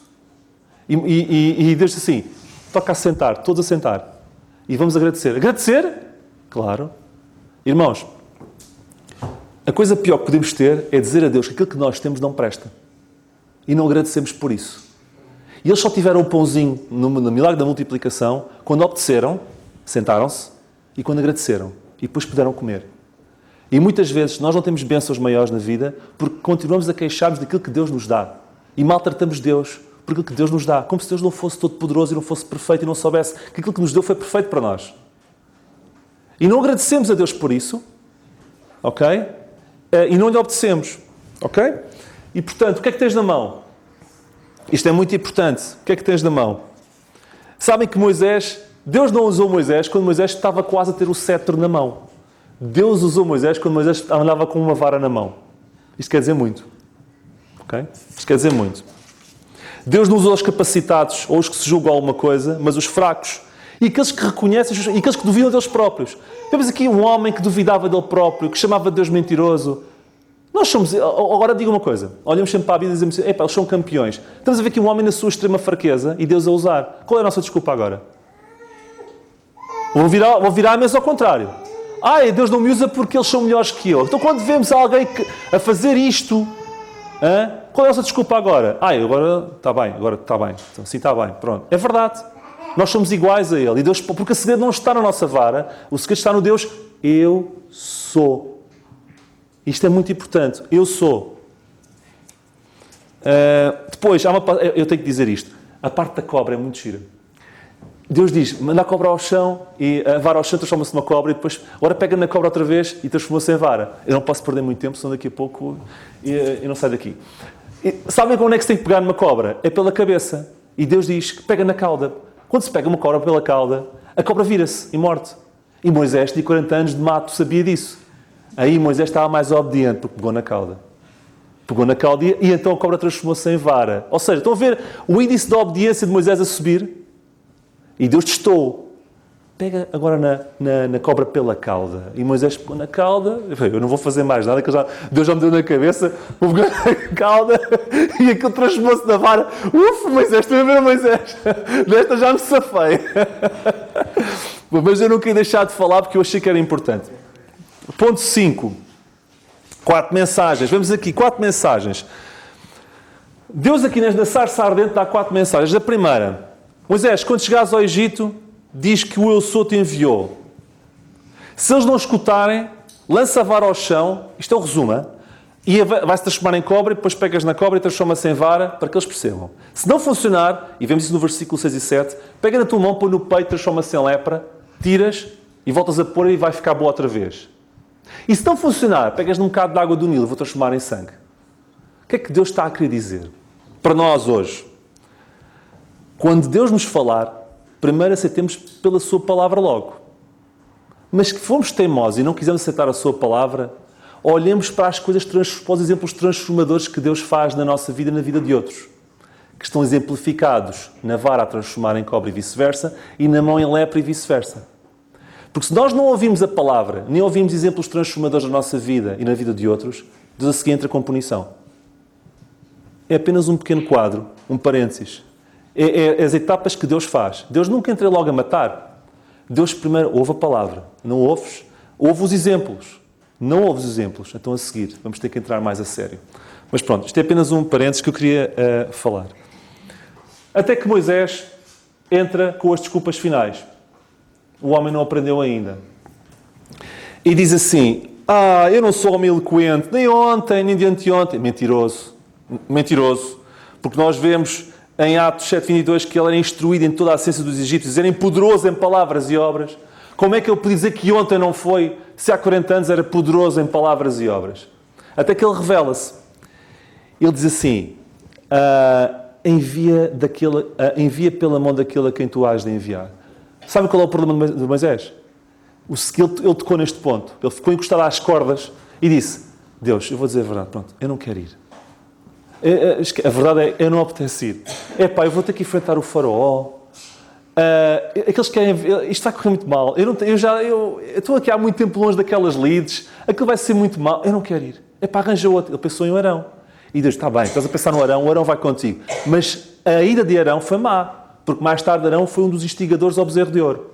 E Deus disse assim, toca a sentar, todos a sentar. E vamos agradecer. Agradecer? Claro. Irmãos, a coisa pior que podemos ter é dizer a Deus que aquilo que nós temos não presta. E não agradecemos por isso. E eles só tiveram o pãozinho no milagre da multiplicação quando obedeceram, sentaram-se, e quando agradeceram. E depois puderam comer. E muitas vezes nós não temos bênçãos maiores na vida porque continuamos a queixar-nos daquilo que Deus nos dá. E maltratamos Deus por aquilo que Deus nos dá. Como se Deus não fosse todo poderoso e não fosse perfeito e não soubesse que aquilo que nos deu foi perfeito para nós. E não agradecemos a Deus por isso. Ok? E não lhe obedecemos. Ok? E portanto, o que é que tens na mão? Isto é muito importante. O que é que tens na mão? Sabem que Deus não usou Moisés quando Moisés estava quase a ter o cetro na mão. Deus usou Moisés quando Moisés andava com uma vara na mão. Isto quer dizer muito. Ok? Isto quer dizer muito. Deus não usou os capacitados ou os que se julgam alguma coisa, mas os fracos. E aqueles que reconhecem e aqueles que duvidam deles próprios. Temos aqui um homem que duvidava dele próprio, que chamava Deus mentiroso. Nós somos... Agora diga uma coisa. Olhamos sempre para a Bíblia e dizemos, eles são campeões. Estamos a ver aqui um homem na sua extrema fraqueza e Deus a usar. Qual é a nossa desculpa agora? Vou virar a mesa ao contrário. Deus não me usa porque eles são melhores que eu. Então quando vemos alguém a fazer isto, qual é a nossa desculpa agora? Agora está bem, Então, sim, está bem, pronto. É verdade. Nós somos iguais a Ele. E Deus, porque o segredo não está na nossa vara, o segredo está no Deus, eu sou. Isto é muito importante. Eu sou. Depois, eu tenho que dizer isto. A parte da cobra é muito gira. Deus diz, manda a cobra ao chão e a vara ao chão transforma-se numa cobra e depois, agora pega na cobra outra vez e transforma-se em vara. Eu não posso perder muito tempo, senão daqui a pouco eu não saio daqui. E sabem onde é que se tem que pegar numa cobra? É pela cabeça. E Deus diz que pega na cauda. Quando se pega uma cobra pela cauda, a cobra vira-se e morte. E Moisés, de 40 anos de mato, sabia disso. Aí Moisés estava mais obediente porque pegou na cauda. Pegou na cauda e então a cobra transformou-se em vara. Ou seja, estão a ver o índice de obediência de Moisés a subir? E Deus testou. pega agora na cobra pela cauda. E Moisés pegou na cauda, eu não vou fazer mais nada, que Deus já me deu na cabeça, vou pegar na cauda e aquilo transformou-se na vara. Moisés, estou a ver Moisés, desta já me safei. Mas eu não queria deixar de falar porque eu achei que era importante. Ponto 5. 4 mensagens. Vemos aqui 4 mensagens. Deus aqui na sarça ardente dá 4 mensagens. A primeira, Moisés, quando chegares ao Egito, diz que o Eu Sou te enviou. Se eles não escutarem, lança a vara ao chão, isto é o resumo, e vai-se transformar em cobra, e depois pegas na cobra e transforma-se em vara, para que eles percebam. Se não funcionar, e vemos isso no versículo 6 e 7, pega na tua mão, põe no peito, transforma-se em lepra, tiras e voltas a pôr e vai ficar boa outra vez. E se não funcionar, pegas num bocado de água do Nilo e vou transformar em sangue. O que é que Deus está a querer dizer? Para nós hoje, quando Deus nos falar, primeiro aceitemos pela sua palavra logo. Mas que fomos teimosos e não quisemos aceitar a sua palavra, olhemos para as coisas, para os exemplos transformadores que Deus faz na nossa vida e na vida de outros. Que estão exemplificados na vara a transformar em cobra e vice-versa, e na mão em lepra e vice-versa. Porque se nós não ouvimos a palavra, nem ouvimos exemplos transformadores na nossa vida e na vida de outros, Deus a seguir entra com punição. É apenas um pequeno quadro, um parênteses. É as etapas que Deus faz. Deus nunca entra logo a matar. Deus primeiro ouve a palavra. Não ouves? Ouve os exemplos. Não ouves os exemplos. Então a seguir, vamos ter que entrar mais a sério. Mas pronto, isto é apenas um parênteses que eu queria falar. Até que Moisés entra com as desculpas finais. O homem não aprendeu ainda. E diz assim, eu não sou homem eloquente, nem ontem, nem de anteontem. Mentiroso. Mentiroso. Porque nós vemos em Atos 7:22 que ele era instruído em toda a ciência dos egípcios, era poderoso em palavras e obras. Como é que ele podia dizer que ontem não foi, se há 40 anos era poderoso em palavras e obras? Até que ele revela-se. Ele diz assim, envia pela mão daquele a quem tu has de enviar. Sabe qual é o problema de Moisés? Ele tocou neste ponto. Ele ficou encostado às cordas e disse, Deus, eu vou dizer a verdade, pronto, eu não quero ir. A verdade é, eu não apetece ir. Eu vou ter que enfrentar o faraó. Aqueles que querem... Isto vai correr muito mal. Eu estou aqui há muito tempo longe daquelas leads. Aquilo vai ser muito mal. Eu não quero ir. Arranja outro. Ele pensou em Arão. E Deus, está bem, estás a pensar no Arão, o Arão vai contigo. Mas a ida de Arão foi má. Porque mais tarde Arão foi um dos instigadores ao bezerro de ouro.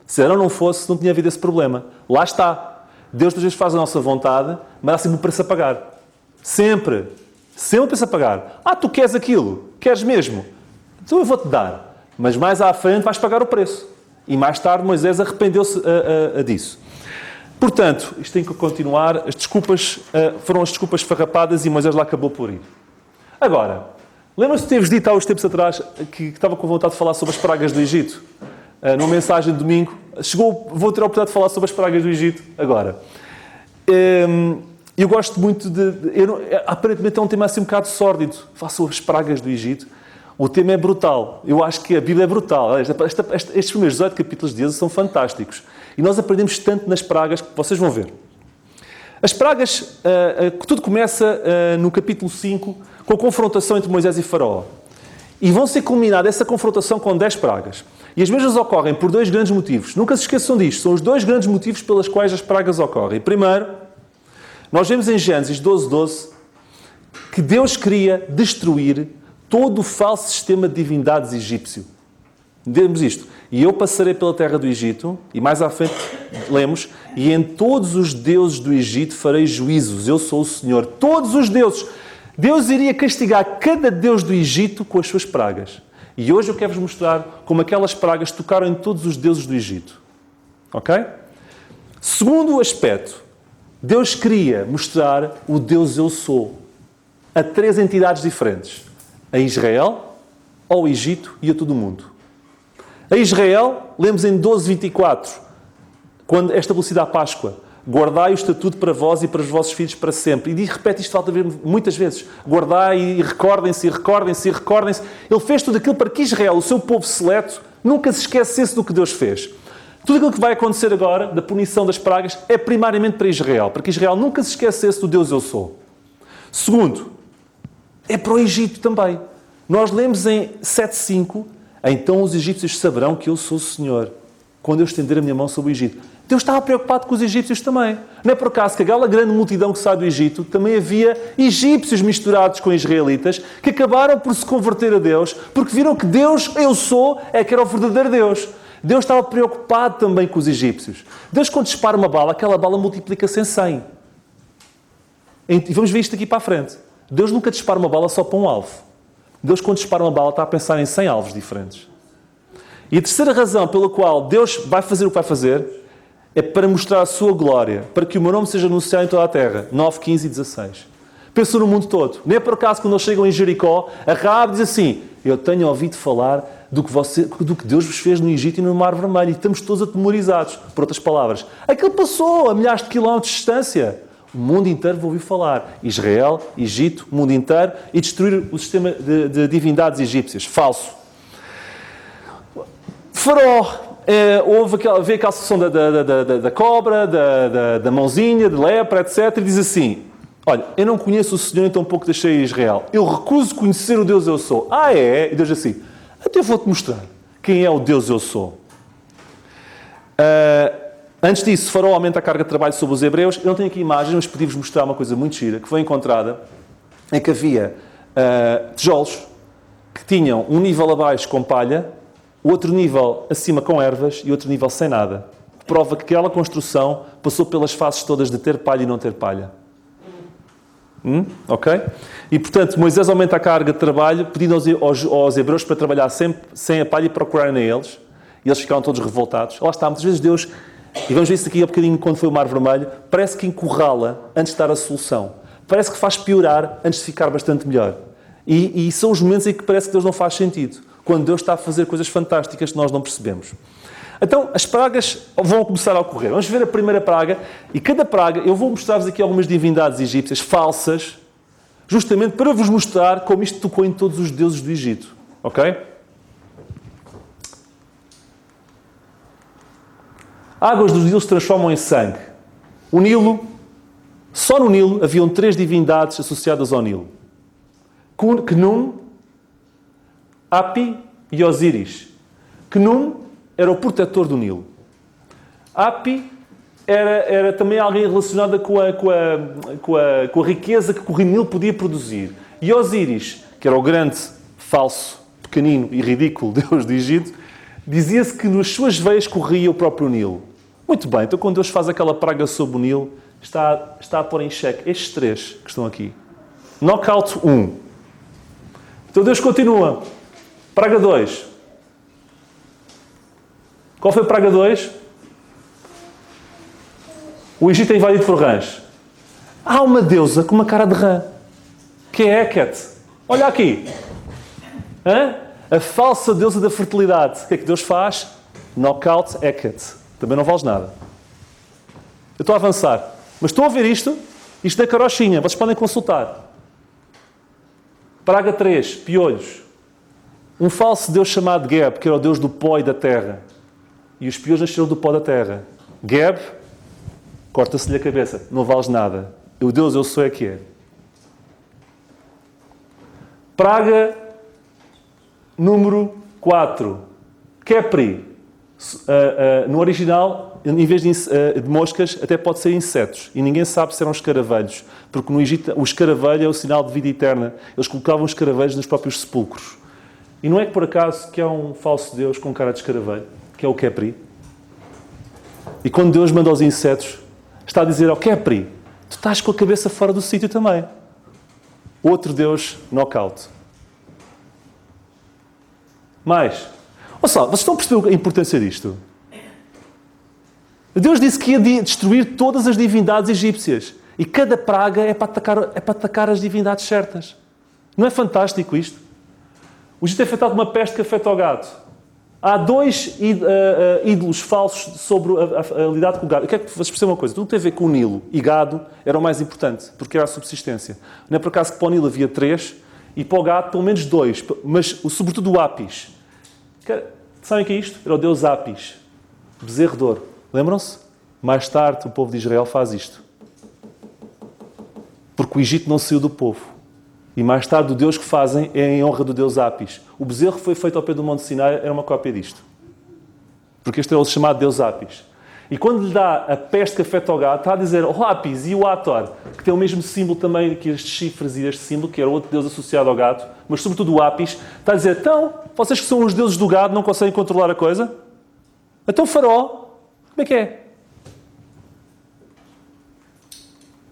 Se Arão não fosse, não tinha havido esse problema. Lá está. Deus às vezes faz a nossa vontade, mas há sempre um preço a pagar. Sempre. Sempre um preço a pagar. Tu queres aquilo? Queres mesmo? Então eu vou-te dar. Mas mais à frente vais pagar o preço. E mais tarde Moisés arrependeu-se disso. Portanto, isto tem que continuar. As desculpas foram as desculpas farrapadas e Moisés lá acabou por ir. Agora, lembra-se de teres dito há uns tempos atrás que estava com vontade de falar sobre as pragas do Egito? Numa mensagem de domingo. Vou ter a oportunidade de falar sobre as pragas do Egito agora. Eu gosto muito aparentemente é um tema assim um bocado sórdido. Falar sobre as pragas do Egito. O tema é brutal. Eu acho que a Bíblia é brutal. Estes primeiros 18 capítulos de Êxodo são fantásticos. E nós aprendemos tanto nas pragas que vocês vão ver. As pragas, tudo começa no capítulo 5 com a confrontação entre Moisés e Faraó. E vão ser culminada essa confrontação com 10 pragas. E as mesmas ocorrem por 2 grandes motivos. Nunca se esqueçam disto. São os 2 grandes motivos pelas quais as pragas ocorrem. Primeiro, nós vemos em Gênesis 12:12 que Deus queria destruir todo o falso sistema de divindades egípcio. Vemos isto. E eu passarei pela terra do Egito, e mais à frente lemos, e em todos os deuses do Egito farei juízos. Eu sou o Senhor. Todos os deuses. Deus iria castigar cada deus do Egito com as suas pragas. E hoje eu quero-vos mostrar como aquelas pragas tocaram em todos os deuses do Egito. Ok? Segundo aspecto, Deus queria mostrar o Deus Eu Sou a 3 entidades diferentes. A Israel, ao Egito e a todo o mundo. A Israel, lemos em 12:24, quando é estabelecida a Páscoa. Guardai o estatuto para vós e para os vossos filhos para sempre. E repete isto muitas vezes. Guardai e recordem-se, e recordem-se, e recordem-se. Ele fez tudo aquilo para que Israel, o seu povo seleto, nunca se esquecesse do que Deus fez. Tudo aquilo que vai acontecer agora, da punição das pragas, é primariamente para Israel. Para que Israel nunca se esquecesse do Deus Eu Sou. Segundo, é para o Egito também. Nós lemos em 7:5, então os egípcios saberão que eu sou o Senhor. quando eu estender a minha mão sobre o Egito. Deus estava preocupado com os egípcios também. Não é por acaso que aquela grande multidão que sai do Egito, também havia egípcios misturados com israelitas que acabaram por se converter a Deus, porque viram que Deus, eu sou, é que era o verdadeiro Deus. Deus estava preocupado também com os egípcios. Deus, quando dispara uma bala, aquela bala multiplica-se em 100. E vamos ver isto aqui para a frente. Deus nunca dispara uma bala só para um alvo. Deus, quando dispara uma bala, está a pensar em 100 alvos diferentes. E a terceira razão pela qual Deus vai fazer o que vai fazer é para mostrar a sua glória, para que o meu nome seja anunciado em toda a terra. 9, 15 e 16. Pensa no mundo todo. Nem é por acaso quando eles chegam em Jericó, a Raabe diz assim: eu tenho ouvido falar do que Deus vos fez no Egito e no Mar Vermelho, e estamos todos atemorizados. Por outras palavras, aquilo passou a milhares de quilómetros de distância. O mundo inteiro vai ouvir falar. Israel, Egito, o mundo inteiro, e destruir o sistema de divindades egípcias. Falso. Faraó, vê aquela sessão da cobra, da mãozinha, de lepra, etc. E diz assim: olha, eu não conheço o Senhor, então pouco deixei Israel. Eu recuso conhecer o Deus eu sou. Ah, é? E Deus diz assim: até eu vou-te mostrar quem é o Deus eu sou. Antes disso, Faraó aumenta a carga de trabalho sobre os hebreus. Eu não tenho aqui imagens, mas podia-vos mostrar uma coisa muito gira, que foi encontrada, em que havia tijolos que tinham um nível abaixo com palha, outro nível acima com ervas e outro nível sem nada. Prova que aquela construção passou pelas fases todas de ter palha e não ter palha. Ok? E, portanto, Moisés aumenta a carga de trabalho, pedindo aos hebreus para trabalhar sem a palha e procurarem a eles. E eles ficaram todos revoltados. Lá está, muitas vezes Deus, e vamos ver isso aqui um bocadinho quando foi o Mar Vermelho, parece que encurrala antes de dar a solução. Parece que faz piorar antes de ficar bastante melhor. E são os momentos em que parece que Deus não faz sentido. Quando Deus está a fazer coisas fantásticas que nós não percebemos. Então, as pragas vão começar a ocorrer. Vamos ver a primeira praga. E cada praga, eu vou mostrar-vos aqui algumas divindades egípcias falsas, justamente para vos mostrar como isto tocou em todos os deuses do Egito. Ok? Águas dos Nilo se transformam em sangue. O Nilo, só no Nilo, haviam 3 divindades associadas ao Nilo. Khnum, Hapi e Osíris. Khnum era o protetor do Nilo. Hapi era também alguém relacionado com a riqueza que o Nilo podia produzir. E Osíris, que era o grande, falso, pequenino e ridículo deus do Egito, dizia-se que nas suas veias corria o próprio Nilo. Muito bem, então quando Deus faz aquela praga sobre o Nilo, está a pôr em xeque estes 3 que estão aqui. Knockout 1. Então Deus continua. Praga 2. Qual foi a praga 2? O Egito é invadido por rãs. Há uma deusa com uma cara de rã, que é Heket. Olha aqui. A falsa deusa da fertilidade. O que é que Deus faz? Knockout Heket. Também não vales nada. Eu estou a avançar. Mas estão a ver isto? Isto é carochinha. Vocês podem consultar. Praga 3. Piolhos. Um falso deus chamado Geb, que era o deus do pó e da terra. E os piolhos nasceram do pó da terra. Geb, corta-se-lhe a cabeça. Não vales nada. O Deus eu sou é que é. Praga número 4. Kepri. No original, em vez de moscas, até pode ser insetos. E ninguém sabe se eram escaravelhos. Porque no Egito, o escaravelho é o sinal de vida eterna. Eles colocavam os escaravelhos nos próprios sepulcros. E não é que por acaso que há um falso deus com cara de escaravelho, que é o Kepri. E quando Deus manda aos insetos, está a dizer ao Kepri: tu estás com a cabeça fora do sítio também. Outro deus, knockout. Mais. Olha só, vocês estão a perceber a importância disto? Deus disse que ia destruir todas as divindades egípcias. E cada praga é para atacar as divindades certas. Não é fantástico isto? O Egito é afetado por uma peste que afeta o gado. Há 2 ídolos falsos sobre a lidade com o gado. Eu quero que vocês percebam uma coisa. Tudo tem a ver com o Nilo e gado era o mais importante, porque era a subsistência. Não é por acaso que para o Nilo havia 3 e para o gado pelo menos 2. Mas sobretudo o Apis. Sabem o que é isto? Era o deus Apis. Bezerro de ouro. Lembram-se? Mais tarde o povo de Israel faz isto. Porque o Egito não saiu do povo. E mais tarde o Deus que fazem é em honra do Deus Apis. O bezerro que foi feito ao pé do Monte Sinai era uma cópia disto. Porque este é o chamado Deus Apis. E quando lhe dá a peste que afeta o gado, está a dizer o Apis e o Hathor, que tem o mesmo símbolo também que estes chifres e este símbolo, que era outro deus associado ao gado, mas sobretudo o Apis, está a dizer, então, vocês que são os deuses do gado não conseguem controlar a coisa? Então Faraó, como é que é?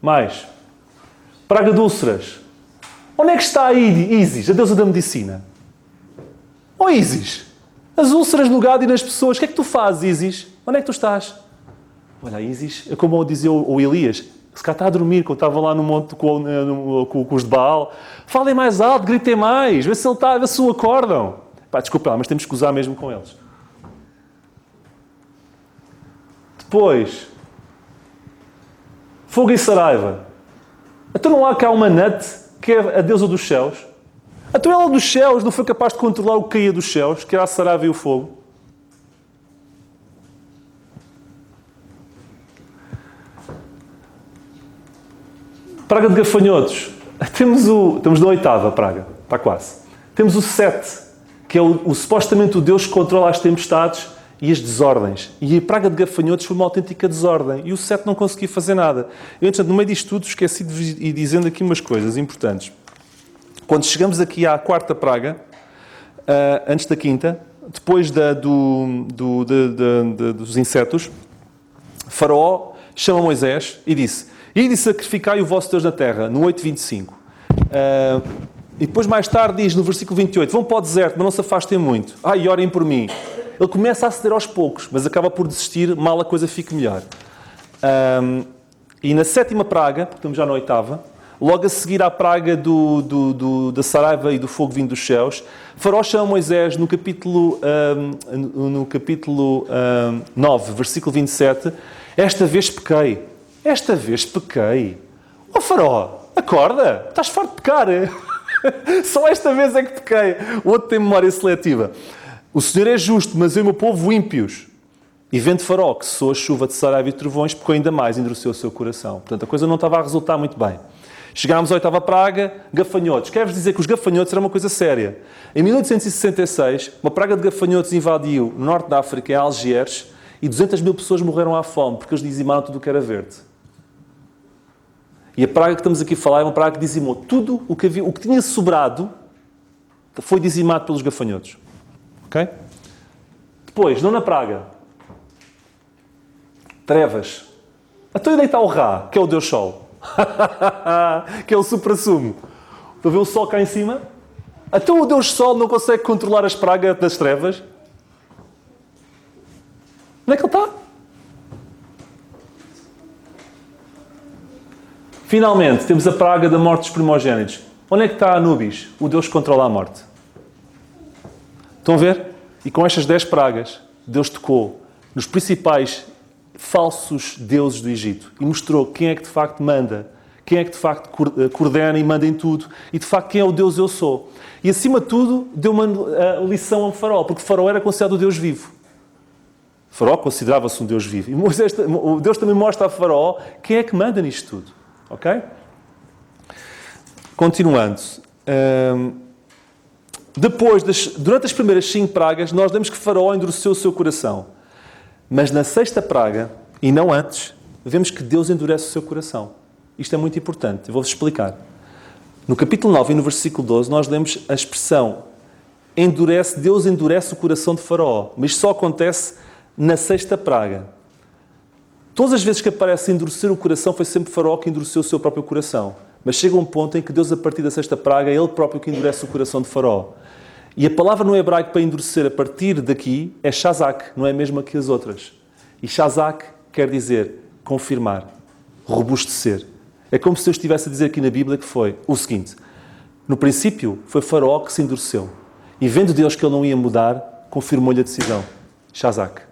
Mais. Praga de úlceras. Onde é que está a Ísis, a deusa da medicina? Oh Ísis, as úlceras no gado e nas pessoas, o que é que tu fazes, Ísis? Onde é que tu estás? Olha, Ísis, é como dizia o Elias, se cá está a dormir, quando estava lá no monte com os de Baal. Falem mais alto, gritem mais, vê se ele está, vê se o acordam. Pá, desculpa lá, mas temos que usar mesmo com eles. Depois, fogo e saraiva. Então não há cá uma Nut, que é a deusa dos céus? Então ela dos céus não foi capaz de controlar o que caía dos céus, que era a saraiva e o fogo? Praga de gafanhotos. Estamos na 8ª praga. Está quase. Temos o 7, que é supostamente o Deus que controla as tempestades e as desordens. E a praga de gafanhotos foi uma autêntica desordem. E o 7 não conseguiu fazer nada. Eu, no meio disto tudo, esqueci de ir dizendo aqui umas coisas importantes. Quando chegamos aqui à 4ª praga, antes da 5ª, depois dos insetos, Faraó chama Moisés e disse: "E sacrificai o vosso Deus na terra", no 8:25. E depois mais tarde diz, no versículo 28, vão para o deserto, mas não se afastem muito. E orem por mim. Ele começa a ceder aos poucos, mas acaba por desistir, mal a coisa fique melhor. E na 7ª praga, porque estamos já na 8ª, logo a seguir à praga da saraiva e do fogo vindo dos céus, Faraó chama Moisés no capítulo 9, versículo 27, esta vez pequei. Esta vez pequei. Oh Faraó, acorda, estás farto de pecar. Só esta vez é que pequei. O outro tem memória seletiva. O Senhor é justo, mas eu e o meu povo ímpios. E vendo Faraó que cessou a chuva de saraiva e trovões, pecou ainda mais, endureceu o seu coração. Portanto, a coisa não estava a resultar muito bem. Chegámos à 8ª praga, gafanhotos. Quero-vos dizer que os gafanhotos eram uma coisa séria. Em 1866, uma praga de gafanhotos invadiu o norte da África, em Algés, e 200 mil pessoas morreram à fome, porque eles dizimaram tudo o que era verde. E a praga que estamos aqui a falar é uma praga que dizimou tudo o que tinha sobrado, foi dizimado pelos gafanhotos. Ok? Depois, 9ª praga. Trevas. Então onde é que está o Ra, que é o Deus Sol? Que é o supra-sumo. Estou a ver o Sol cá em cima? Então o Deus Sol não consegue controlar as pragas das trevas? Onde é que ele está? Finalmente, temos a praga da morte dos primogênitos. Onde é que está Anubis, o Deus que controla a morte? Estão a ver? E com estas 10 pragas, Deus tocou nos principais falsos deuses do Egito e mostrou quem é que de facto manda, quem é que de facto coordena e manda em tudo e de facto quem é o Deus eu sou. E acima de tudo, deu uma lição ao Faraó, porque Faraó era considerado o Deus vivo. Faraó considerava-se um Deus vivo. E Deus também mostra a Faraó quem é que manda nisto tudo. Ok? Continuando. Durante as primeiras 5 pragas, nós lemos que Faraó endureceu o seu coração. Mas na 6ª praga, e não antes, vemos que Deus endurece o seu coração. Isto é muito importante. Eu vou-vos explicar. No capítulo 9 e no versículo 12, nós lemos a expressão Deus endurece o coração de Faraó. Mas isto só acontece na 6ª praga. Todas as vezes que aparece endurecer o coração, foi sempre Faraó que endureceu o seu próprio coração. Mas chega um ponto em que Deus, a partir da 6ª praga, é Ele próprio que endurece o coração de Faraó. E a palavra no hebraico para endurecer a partir daqui é shazak, não é mesmo que as outras. E shazak quer dizer confirmar, robustecer. É como se eu estivesse a dizer aqui na Bíblia que foi o seguinte: no princípio foi Faraó que se endureceu. E vendo Deus que ele não ia mudar, confirmou-lhe a decisão. Shazak.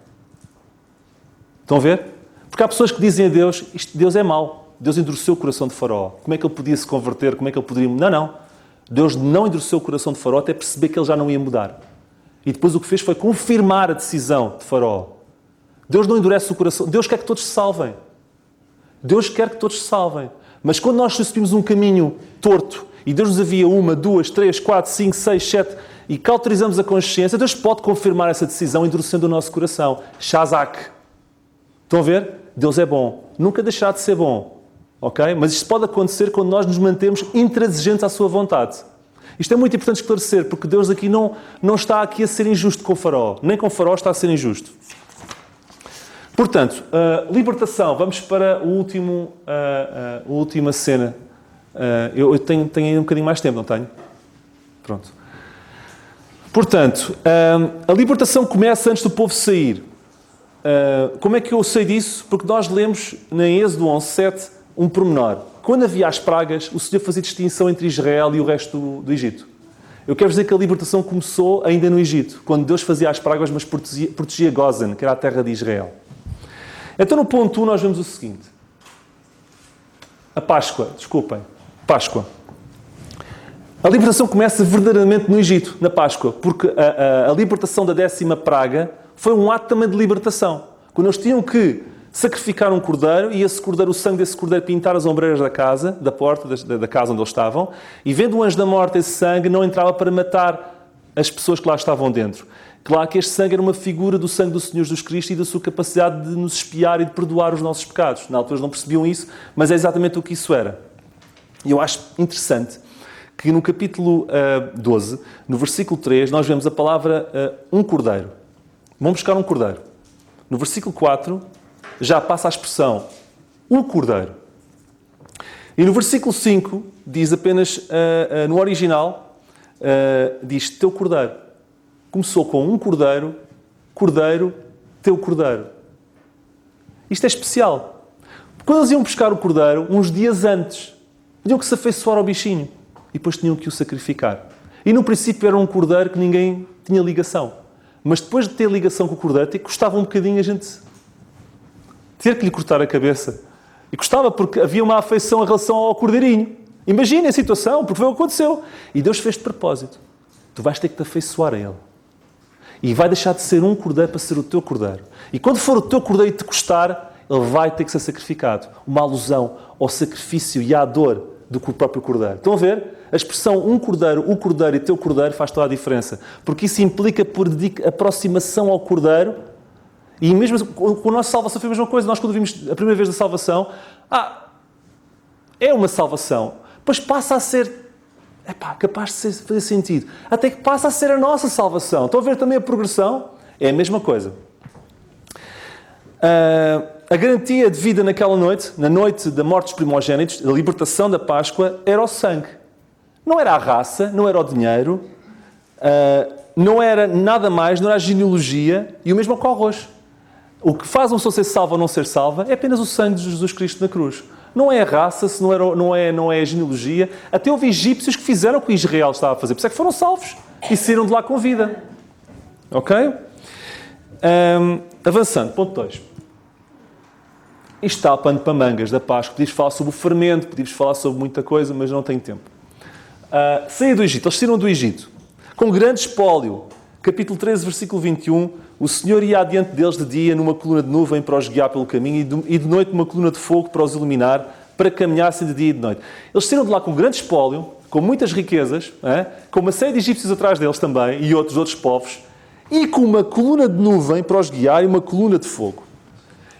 Estão a ver? Porque há pessoas que dizem a Deus, Deus é mau. Deus endureceu o coração de Faraó. Como é que ele podia se converter? Como é que ele poderia... Não. Deus não endureceu o coração de Faraó até perceber que ele já não ia mudar. E depois o que fez foi confirmar a decisão de Faraó. Deus não endurece o coração. Deus quer que todos se salvem. Deus quer que todos se salvem. Mas quando nós subimos um caminho torto e Deus nos havia 1, 2, 3, 4, 5, 6, 7 e cauterizamos a consciência, Deus pode confirmar essa decisão endurecendo o nosso coração. Shazak. Estão a ver? Deus é bom. Nunca deixará de ser bom. Ok? Mas isto pode acontecer quando nós nos mantemos intransigentes à sua vontade. Isto é muito importante esclarecer, porque Deus aqui não está aqui a ser injusto com o faraó. Nem com o faraó está a ser injusto. Portanto, libertação. Vamos para a última cena. Eu tenho aí um bocadinho mais tempo, não tenho? Pronto. Portanto, a libertação começa antes do povo sair. Como é que eu sei disso? Porque nós lemos em Êxodo 11:7 um pormenor. Quando havia as pragas, o Senhor fazia distinção entre Israel e o resto do Egito. Eu quero dizer que a libertação começou ainda no Egito, quando Deus fazia as pragas, mas protegia Gozan, que era a terra de Israel. Então, no ponto 1, nós vemos o seguinte. A Páscoa. A libertação começa verdadeiramente no Egito, na Páscoa, porque a libertação da 10ª praga foi um ato também de libertação. Quando eles tinham que sacrificar um cordeiro, e esse cordeiro, o sangue desse cordeiro pintar as ombreiras da casa, da porta da casa onde eles estavam, e vendo o anjo da morte, esse sangue não entrava para matar as pessoas que lá estavam dentro. Claro que este sangue era uma figura do sangue do Senhor Jesus Cristo e da sua capacidade de nos expiar e de perdoar os nossos pecados. Na altura eles não percebiam isso, mas é exatamente o que isso era. E eu acho interessante que no capítulo 12, no versículo 3, nós vemos a palavra um cordeiro. Vamos buscar um cordeiro. No versículo 4, já passa a expressão o cordeiro. E no versículo 5, diz apenas, no original, diz teu cordeiro. Começou com um cordeiro, cordeiro, teu cordeiro. Isto é especial. Quando eles iam buscar o cordeiro, uns dias antes, tinham que se afeiçoar ao bichinho. E depois tinham que o sacrificar. E no princípio era um cordeiro que ninguém tinha ligação. Mas depois de ter ligação com o cordeiro, custava um bocadinho a gente ter que lhe cortar a cabeça. E custava porque havia uma afeição em relação ao cordeirinho. Imaginem a situação, porque foi o que aconteceu. E Deus fez de propósito. Tu vais ter que te afeiçoar a Ele. E vai deixar de ser um cordeiro para ser o teu cordeiro. E quando for o teu cordeiro e te custar, ele vai ter que ser sacrificado. Uma alusão ao sacrifício e à dor do próprio cordeiro. Estão a ver? A expressão um cordeiro, o cordeiro e teu cordeiro faz toda a diferença. Porque isso implica por aproximação ao cordeiro. E mesmo com a nossa salvação foi a mesma coisa. Nós quando vimos a primeira vez da salvação, é uma salvação. Depois passa a ser capaz de fazer sentido. Até que passa a ser a nossa salvação. Estão a ver também a progressão? É a mesma coisa. A garantia de vida naquela noite, na noite da morte dos primogênitos, da libertação da Páscoa, era o sangue. Não era a raça, não era o dinheiro, não era nada mais, não era a genealogia, e o mesmo ocorre hoje. O que faz uma pessoa ser salva ou não ser salva é apenas o sangue de Jesus Cristo na cruz. Não é a raça, não é a genealogia. Até houve egípcios que fizeram o que Israel estava a fazer. Por isso é que foram salvos e saíram de lá com vida. Ok? Avançando, ponto 2. Isto está a pano para mangas da Páscoa. Podíamos falar sobre o fermento, podíamos falar sobre muita coisa, mas não tenho tempo. Saíram do Egito. Eles saíram do Egito com grande espólio. Capítulo 13, versículo 21. O Senhor ia adiante deles de dia numa coluna de nuvem para os guiar pelo caminho e de noite numa coluna de fogo para os iluminar, para caminhassem de dia e de noite. Eles saíram de lá com grande espólio, com muitas riquezas, com uma série de egípcios atrás deles também e outros povos, e com uma coluna de nuvem para os guiar e uma coluna de fogo.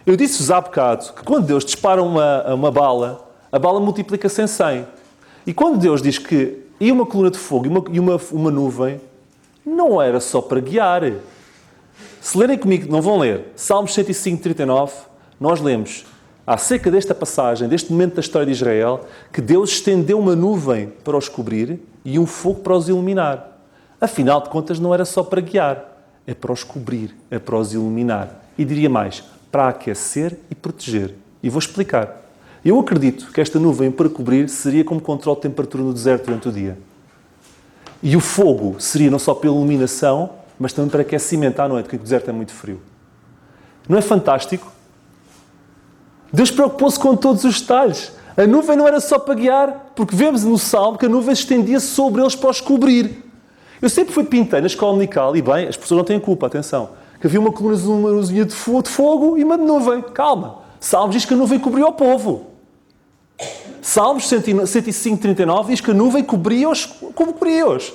Eu disse-vos há bocado que quando Deus dispara uma bala, a bala multiplica-se em 100. E quando Deus diz que ia uma coluna de fogo e uma nuvem, não era só para guiar. Se lerem comigo, não vão ler, Salmos 105, 39, nós lemos acerca desta passagem, deste momento da história de Israel, que Deus estendeu uma nuvem para os cobrir e um fogo para os iluminar. Afinal de contas, não era só para guiar, é para os cobrir, é para os iluminar. E diria mais, para aquecer e proteger. E vou explicar. Eu acredito que esta nuvem para cobrir seria como controle de temperatura no deserto durante o dia. E o fogo seria não só pela iluminação, mas também para aquecimento à noite, porque o deserto é muito frio. Não é fantástico? Deus preocupou-se com todos os detalhes. A nuvem não era só para guiar, porque vemos no Salmo que a nuvem se estendia sobre eles para os cobrir. Eu sempre fui pintei na escola dominical, e bem, as pessoas não têm culpa, atenção, que havia uma colunazinha de fogo e uma de nuvem. Calma. Salmos diz que a nuvem cobriu o povo. Salmos 105, 39 diz que a nuvem cobria-os como cobria-os.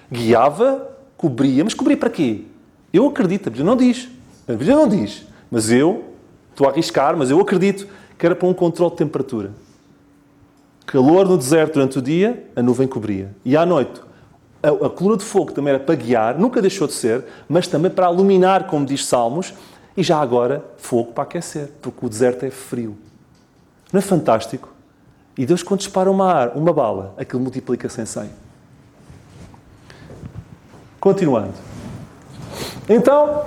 Guiava, cobria, mas cobria para quê? Eu acredito, a Bíblia não diz. A Bíblia não diz. Mas eu, estou a arriscar, mas eu acredito que era para um controle de temperatura. Calor no deserto durante o dia, a nuvem cobria. E à noite, a coluna de fogo também era para guiar, nunca deixou de ser, mas também para iluminar, como diz Salmos, e já agora, fogo para aquecer, porque o deserto é frio. Não é fantástico? E Deus, quando dispara uma bala, aquilo multiplica-se em 100. Continuando. Então,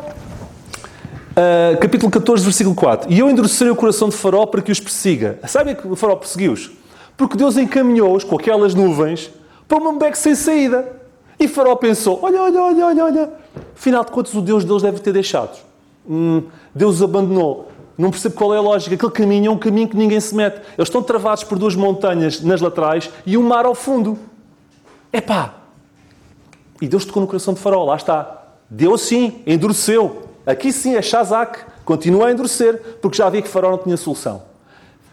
capítulo 14, versículo 4. E eu endurecerei o coração de Faraó para que os persiga. Sabem que o Faraó perseguiu-os? Porque Deus encaminhou-os com aquelas nuvens para um beco sem saída. E Faraó pensou, olha. Afinal de contas, o Deus deles deve ter deixado. Deus os abandonou. Não percebo qual é a lógica. Aquele caminho é um caminho que ninguém se mete. Eles estão travados por 2 montanhas nas laterais e um mar ao fundo. Epá! E Deus tocou no coração de Faraó. Lá está. Deus sim, endureceu. Aqui sim é Shazak. Continua a endurecer, porque já via que Faraó não tinha solução.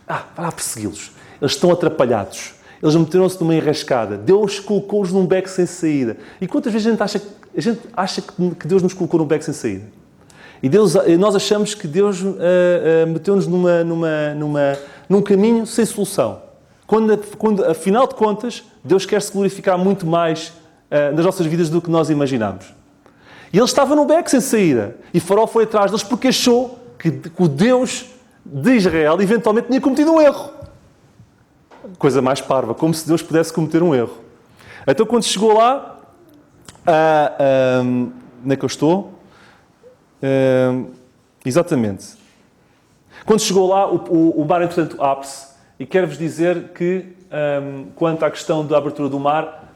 Vai lá persegui-los. Eles estão atrapalhados. Eles meteram-se numa enrascada. Deus colocou-os num beco sem saída. E quantas vezes a gente acha que Deus nos colocou num beco sem saída? E nós achamos que Deus meteu-nos num caminho sem solução. Quando, afinal de contas, Deus quer se glorificar muito mais nas nossas vidas do que nós imaginamos. E ele estava num beco sem saída. E Faraó foi atrás deles porque achou que o Deus de Israel eventualmente tinha cometido um erro. Coisa mais parva, como se Deus pudesse cometer um erro. Então, quando chegou lá, onde é que eu estou? Exatamente. Quando chegou lá, o mar, entretanto, abre-se. E quero-vos dizer que, quanto à questão da abertura do mar,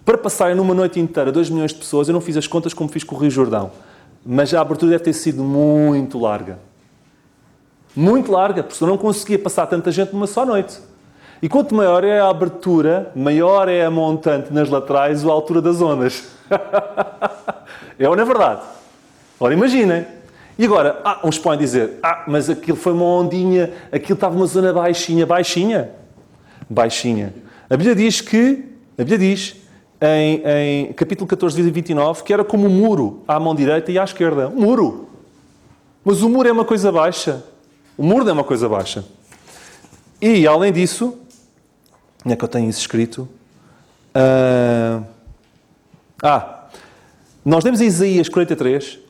para passarem numa noite inteira 2 milhões de pessoas, eu não fiz as contas como fiz com o Rio Jordão, mas a abertura deve ter sido muito larga. Muito larga, porque eu não conseguia passar tanta gente numa só noite. E quanto maior é a abertura, maior é a montante nas laterais ou a altura das ondas. É ou não é verdade? Ora, imaginem. E agora, uns podem dizer, mas aquilo foi uma ondinha, aquilo estava numa zona baixinha. Baixinha? Baixinha. A Bíblia diz, em capítulo 14, 29, que era como um muro à mão direita e à esquerda. Um muro. Mas o muro é uma coisa baixa. O muro não é uma coisa baixa. E, além disso, onde é que eu tenho isso escrito? Nós lemos em Isaías 43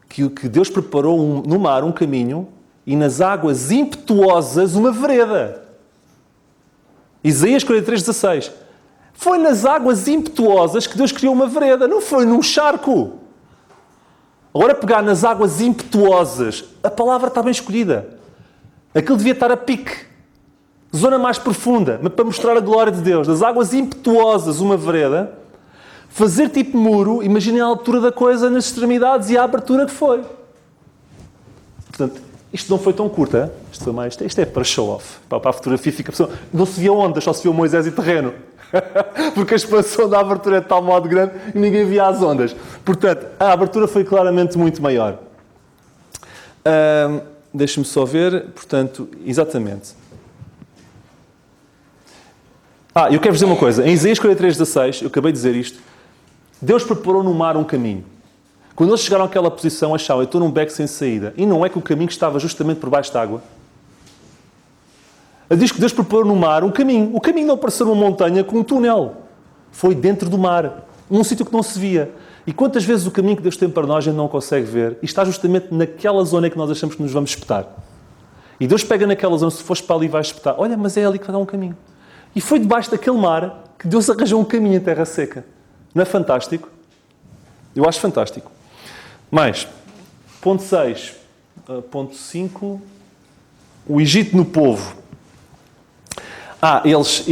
que Deus preparou no mar um caminho e nas águas impetuosas uma vereda. Isaías 43, 16. Foi nas águas impetuosas que Deus criou uma vereda, não foi num charco. Agora pegar nas águas impetuosas, a palavra está bem escolhida. Aquilo devia estar a pique. Zona mais profunda, mas para mostrar a glória de Deus. Nas águas impetuosas, uma vereda. Fazer tipo muro, imaginem a altura da coisa nas extremidades e a abertura que foi. Portanto, isto não foi tão curto, hein? Isto é para show-off. Para a fotografia fica... Não se via ondas, só se via Moisés e terreno. Porque a expansão da abertura é de tal modo grande e ninguém via as ondas. Portanto, a abertura foi claramente muito maior. Deixe-me só ver. Portanto, exatamente. Eu quero-vos dizer uma coisa. Em Isaías 43, 16, eu acabei de dizer isto. Deus preparou no mar um caminho. Quando eles chegaram àquela posição, achavam, eu estou num beco sem saída. E não é que o caminho estava justamente por baixo d'água. Diz que Deus preparou no mar um caminho. O caminho não apareceu numa montanha com um túnel. Foi dentro do mar. Num sítio que não se via. E quantas vezes o caminho que Deus tem para nós a gente não consegue ver? E está justamente naquela zona em que nós achamos que nos vamos espetar. E Deus pega naquela zona, se fores para ali vais espetar. Olha, mas é ali que vai dar um caminho. E foi debaixo daquele mar que Deus arranjou um caminho em terra seca. Não é fantástico? Eu acho fantástico. Mais, ponto 6. Ponto 5. O Egito no povo. Eles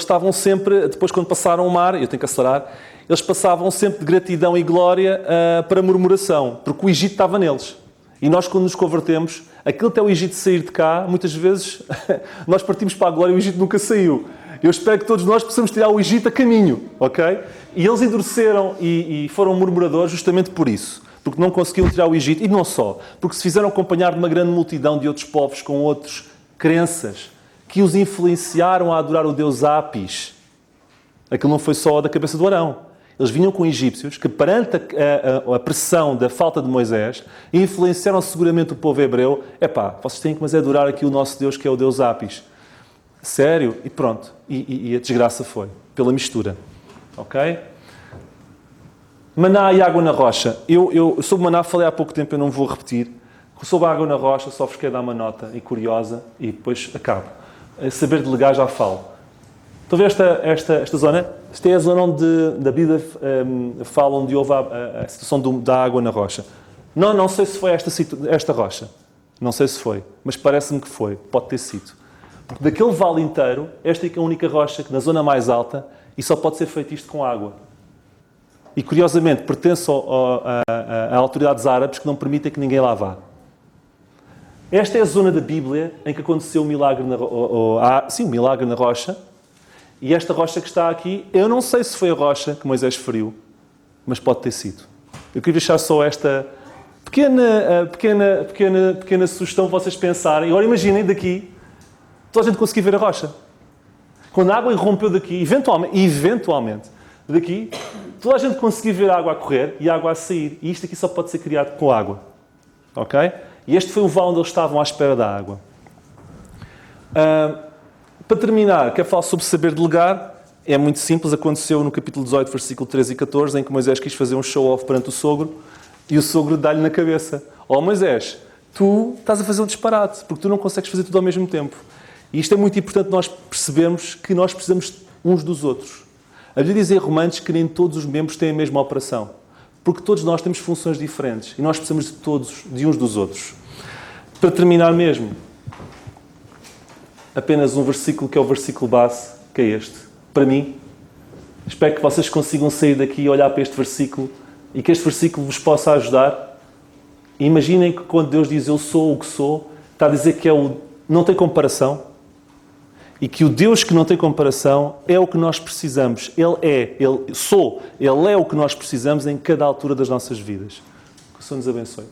estavam sempre, depois quando passaram o mar, eu tenho que acelerar, eles passavam sempre de gratidão e glória para murmuração, porque o Egito estava neles. E nós, quando nos convertemos, aquilo até o Egito sair de cá, muitas vezes nós partimos para a glória e o Egito nunca saiu. Eu espero que todos nós possamos tirar o Egito a caminho, ok? E eles endureceram e foram murmuradores justamente por isso. Porque não conseguiam tirar o Egito, e não só, porque se fizeram acompanhar de uma grande multidão de outros povos com outras crenças que os influenciaram a adorar o deus Apis. Aquilo não foi só da cabeça do Arão. Eles vinham com egípcios que, perante a pressão da falta de Moisés, influenciaram seguramente o povo hebreu. Vocês têm que adorar aqui o nosso Deus, que é o Deus Apis. Sério? E pronto. E a desgraça foi. Pela mistura. Ok? Maná e água na rocha. Eu sobre maná falei há pouco tempo, eu não vou repetir. Sobre a água na rocha, só vos quero dar uma nota e curiosa e depois acabo. Saber delegar já falo. Estão a ver esta zona? Esta é a zona onde da Bíblia fala onde houve a situação da água na rocha. Não sei se foi esta rocha. Não sei se foi, mas parece-me que foi. Pode ter sido. Porque daquele vale inteiro, esta é a única rocha que na zona mais alta e só pode ser feito isto com água. E curiosamente pertence a autoridades árabes que não permitem que ninguém lá vá. Esta é a zona da Bíblia em que aconteceu o milagre o milagre na rocha. E esta rocha que está aqui, eu não sei se foi a rocha que Moisés feriu, mas pode ter sido. Eu queria deixar só esta pequena sugestão para vocês pensarem. Agora imaginem daqui, toda a gente conseguir ver a rocha. Quando a água irrompeu daqui, eventualmente, daqui, toda a gente conseguir ver a água a correr e a água a sair. E isto aqui só pode ser criado com água. Ok? E este foi o vale onde eles estavam à espera da água. Para terminar, quero falar sobre saber delegar. É muito simples, aconteceu no capítulo 18, versículo 13 e 14, em que Moisés quis fazer um show-off perante o sogro, e o sogro dá-lhe na cabeça: Moisés, tu estás a fazer um disparate, porque tu não consegues fazer tudo ao mesmo tempo. E isto é muito importante nós percebermos que nós precisamos uns dos outros. A Bíblia diz em Romanos que nem todos os membros têm a mesma operação, porque todos nós temos funções diferentes, e nós precisamos de uns dos outros. Para terminar mesmo, apenas um versículo que é o versículo base, que é este. Para mim, espero que vocês consigam sair daqui e olhar para este versículo e que este versículo vos possa ajudar. E imaginem que quando Deus diz eu sou o que sou, está a dizer que não tem comparação e que o Deus que não tem comparação é o que nós precisamos. Ele é o que nós precisamos em cada altura das nossas vidas. Que o Senhor nos abençoe.